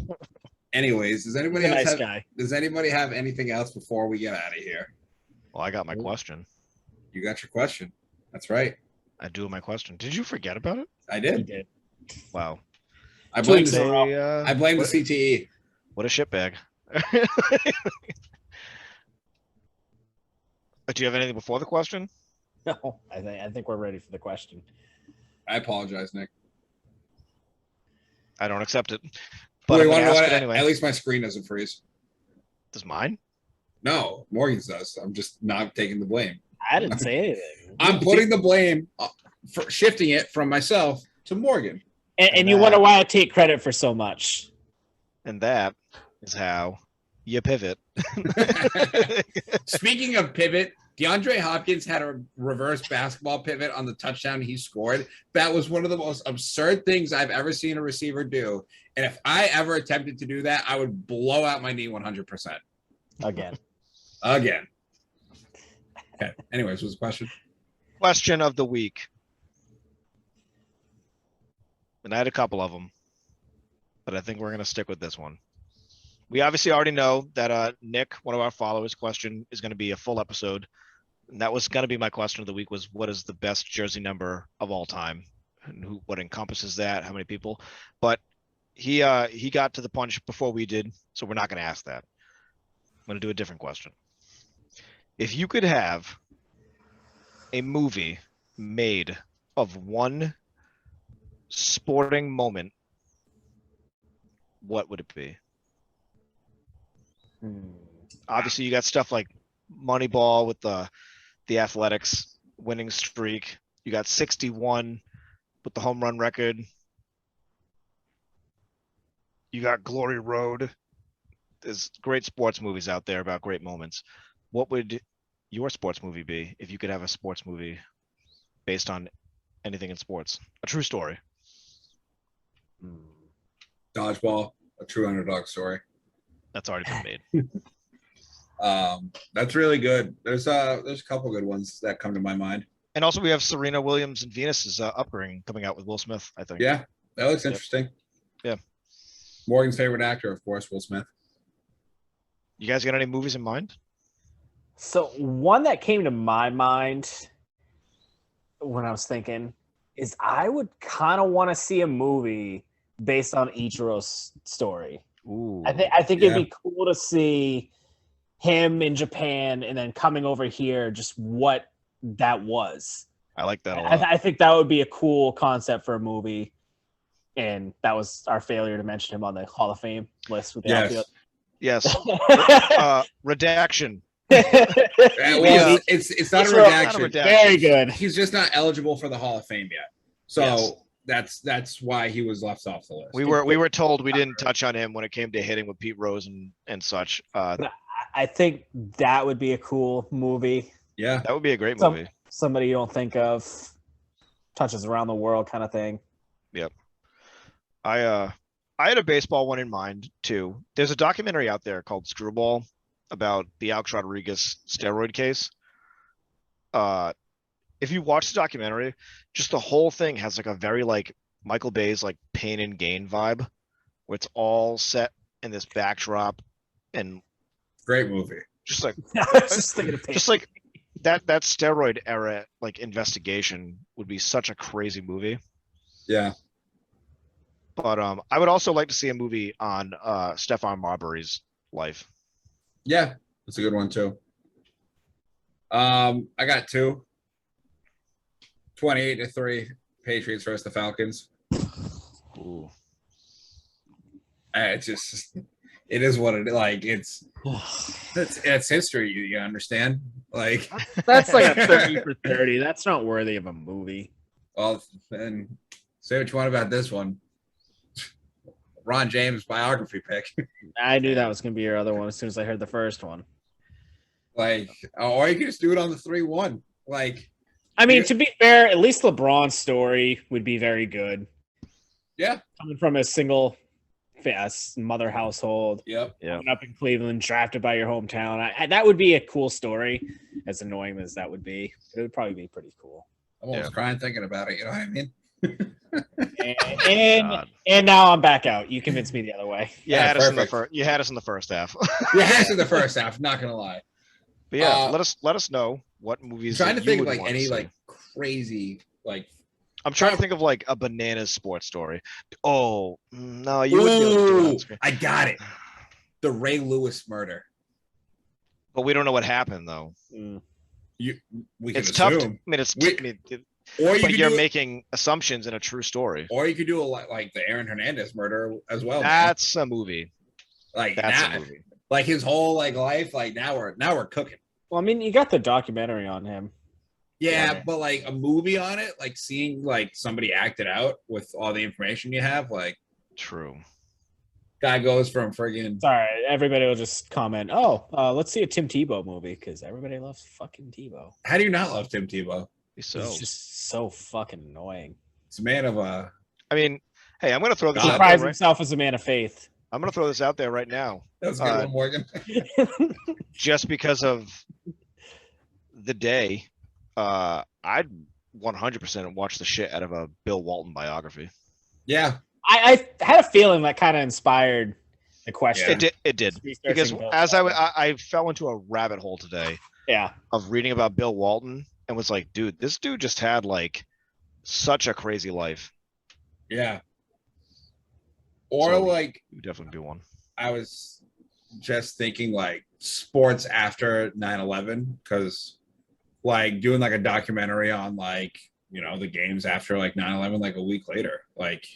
Yuck. Anyways, does anybody he's a else nice have, guy. does anybody have anything else before we get out of here? Well, I got my question. You got your question. That's right. I do have my question. Did you forget about it? I He did. did. Wow. I blame Tweets the, in a row. I blame the CTE. What a shitbag. Do you have anything before the question? No, I think we're ready for the question. I apologize, Nick. I don't accept it. But I'm Wait, going to ask it anyway. At least my screen doesn't freeze. Does mine? No, Morgan's does. I'm just not taking the blame. I didn't say anything. I'm putting the blame for shifting it from myself to Morgan. And you wonder why I take credit for so much. And that is how you pivot. Speaking of pivot, DeAndre Hopkins had a reverse basketball pivot on the touchdown he scored. That was one of the most absurd things I've ever seen a receiver do. And if I ever attempted to do that, I would blow out my knee 100%. Again. Okay. Anyways, what's the question? Question of the week. And I had a couple of them, but I think we're going to stick with this one. We obviously already know that Nick, one of our followers' question is going to be a full episode. And that was going to be my question of the week was, what is the best jersey number of all time? And what encompasses that? How many people? But he got to the punch before we did, so we're not going to ask that. I'm going to do a different question. If you could have a movie made of one sporting moment, what would it be? Obviously, you got stuff like Moneyball with the Athletics winning streak. You got 61 with the home run record. You got Glory Road. There's great sports movies out there about great moments. What would your sports movie be if you could have a sports movie based on anything in sports? A true story. Dodgeball, a true underdog story. That's already been made. That's really good. There's a couple good ones that come to my mind. And also we have Serena Williams and Venus's upbringing coming out with Will Smith, I think. Yeah, that looks interesting. Yeah. Morgan's favorite actor, of course, Will Smith. You guys got any movies in mind? So one that came to my mind when I was thinking is I would kind of want to see a movie based on Ichiro's story. Ooh, I think it'd be cool to see him in Japan and then coming over here, just what that was. I like that a lot. I think that would be a cool concept for a movie. And that was our failure to mention him on the Hall of Fame list with the outfield. Yes. Redaction. It's not a redaction. Very good. He's just not eligible for the Hall of Fame yet. So that's why he was left off the list. We were told we didn't touch on him when it came to hitting with Pete Rose and such. I think that would be a cool movie. Yeah, that would be a great movie. Somebody you don't think of, touches around the world kind of thing. Yep. I had a baseball one in mind too. There's a documentary out there called Screwball about the Alex Rodriguez steroid case. If you watch the documentary, just the whole thing has like a very like Michael Bay's like Pain and Gain vibe, where it's all set in this backdrop and great movie. Just like just thinking of just like that steroid era like investigation would be such a crazy movie. Yeah. But I would also like to see a movie on Stephon Marbury's life. Yeah, that's a good one too. I got two. 28-3 Patriots versus the Falcons. Ooh. It's just it is what it like. It's history. You understand? Like that's like a 30 for 30. That's not worthy of a movie. Well, then say what you want about this one. Ron James biography pick. I knew that was going to be your other one as soon as I heard the first one. Like, or you can just do it on the 3-1. Like, I mean, to be fair, at least LeBron's story would be very good. Yeah. Coming from a single mother household. Yep. Growing up in Cleveland, drafted by your hometown. That would be a cool story, as annoying as that would be. It would probably be pretty cool. I'm almost crying thinking about it. You know what I mean? and now I'm back out. You convinced me the other way. You had us in the first. You had us in the first half. You had us in the first half. Not gonna lie. But yeah, let us know what movies. I'm trying to think of like any like crazy like. I'm trying to think of like a bananas sports story. Oh no, you wouldn't be able to do it on screen. I got it. the Ray Lewis murder. But we don't know what happened though. We can It's assume. tough. But you're making assumptions in a true story. Or you could do like the Aaron Hernandez murder as well. That's a movie. Like that's a movie. Like his whole life. Like now we're cooking. Well, I mean, you got the documentary on him. Yeah, but like a movie on it, like seeing like somebody act it out with all the information you have, like true. Guy goes from friggin' Sorry, everybody will just comment, let's see a Tim Tebow movie because everybody loves fucking Tebow. How do you not love Tim Tebow? He's just so fucking annoying. It's a man of I mean, hey, I'm gonna throw this out there. He prides himself as a man of faith. I'm gonna throw this out there right now. That's a good one, Morgan. Just because of the day, I'd 100% watch the shit out of a Bill Walton biography. Yeah. I had a feeling that kind of inspired the question. It did. Because as I fell into a rabbit hole today of reading about Bill Walton and was like, dude, this dude just had like such a crazy life. Yeah. Or so like would definitely be one. I was just thinking like sports after 9/11 because like doing like a documentary on like, you know, the games after like 9/11 like a week later. Like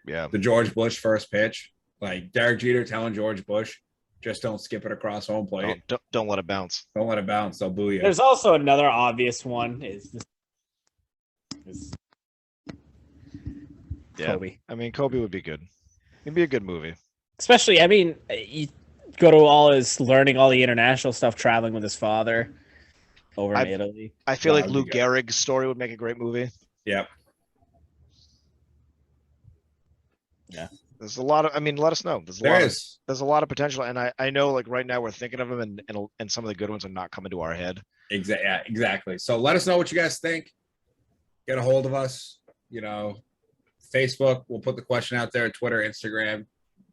the George Bush first pitch, like Derek Jeter telling George Bush, just don't skip it across home plate. Don't let it bounce. Don't let it bounce. They'll boo you. There's also another obvious one is Kobe. I mean, Kobe would be good. It'd be a good movie. Especially, I mean, you go to all his learning all the international stuff, traveling with his father over in Italy. I feel like Lou Gehrig's story would make a great movie. Yep. Yeah. There's a lot of, I mean, let us know. There's a lot of potential. And I know like right now we're thinking of them and some of the good ones are not coming to our head. Exactly. So let us know what you guys think. Get a hold of us, you know, Facebook. We'll put the question out there, Twitter, Instagram,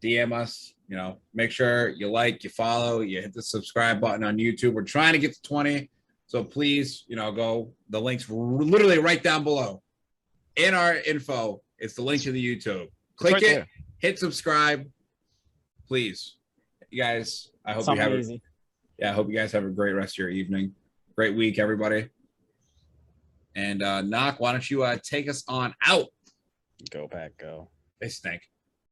DM us, you know, make sure you like, you follow, you hit the subscribe button on YouTube. We're trying to get to 20. So please, you know, go, the link's literally right down below in our info. It's the link to the YouTube. Click it, hit subscribe, please. You guys, I hope you have it. Yeah, I hope you guys have a great rest of your evening. Great week, everybody. And Knock, why don't you take us on out? Go Pack, go. They stink.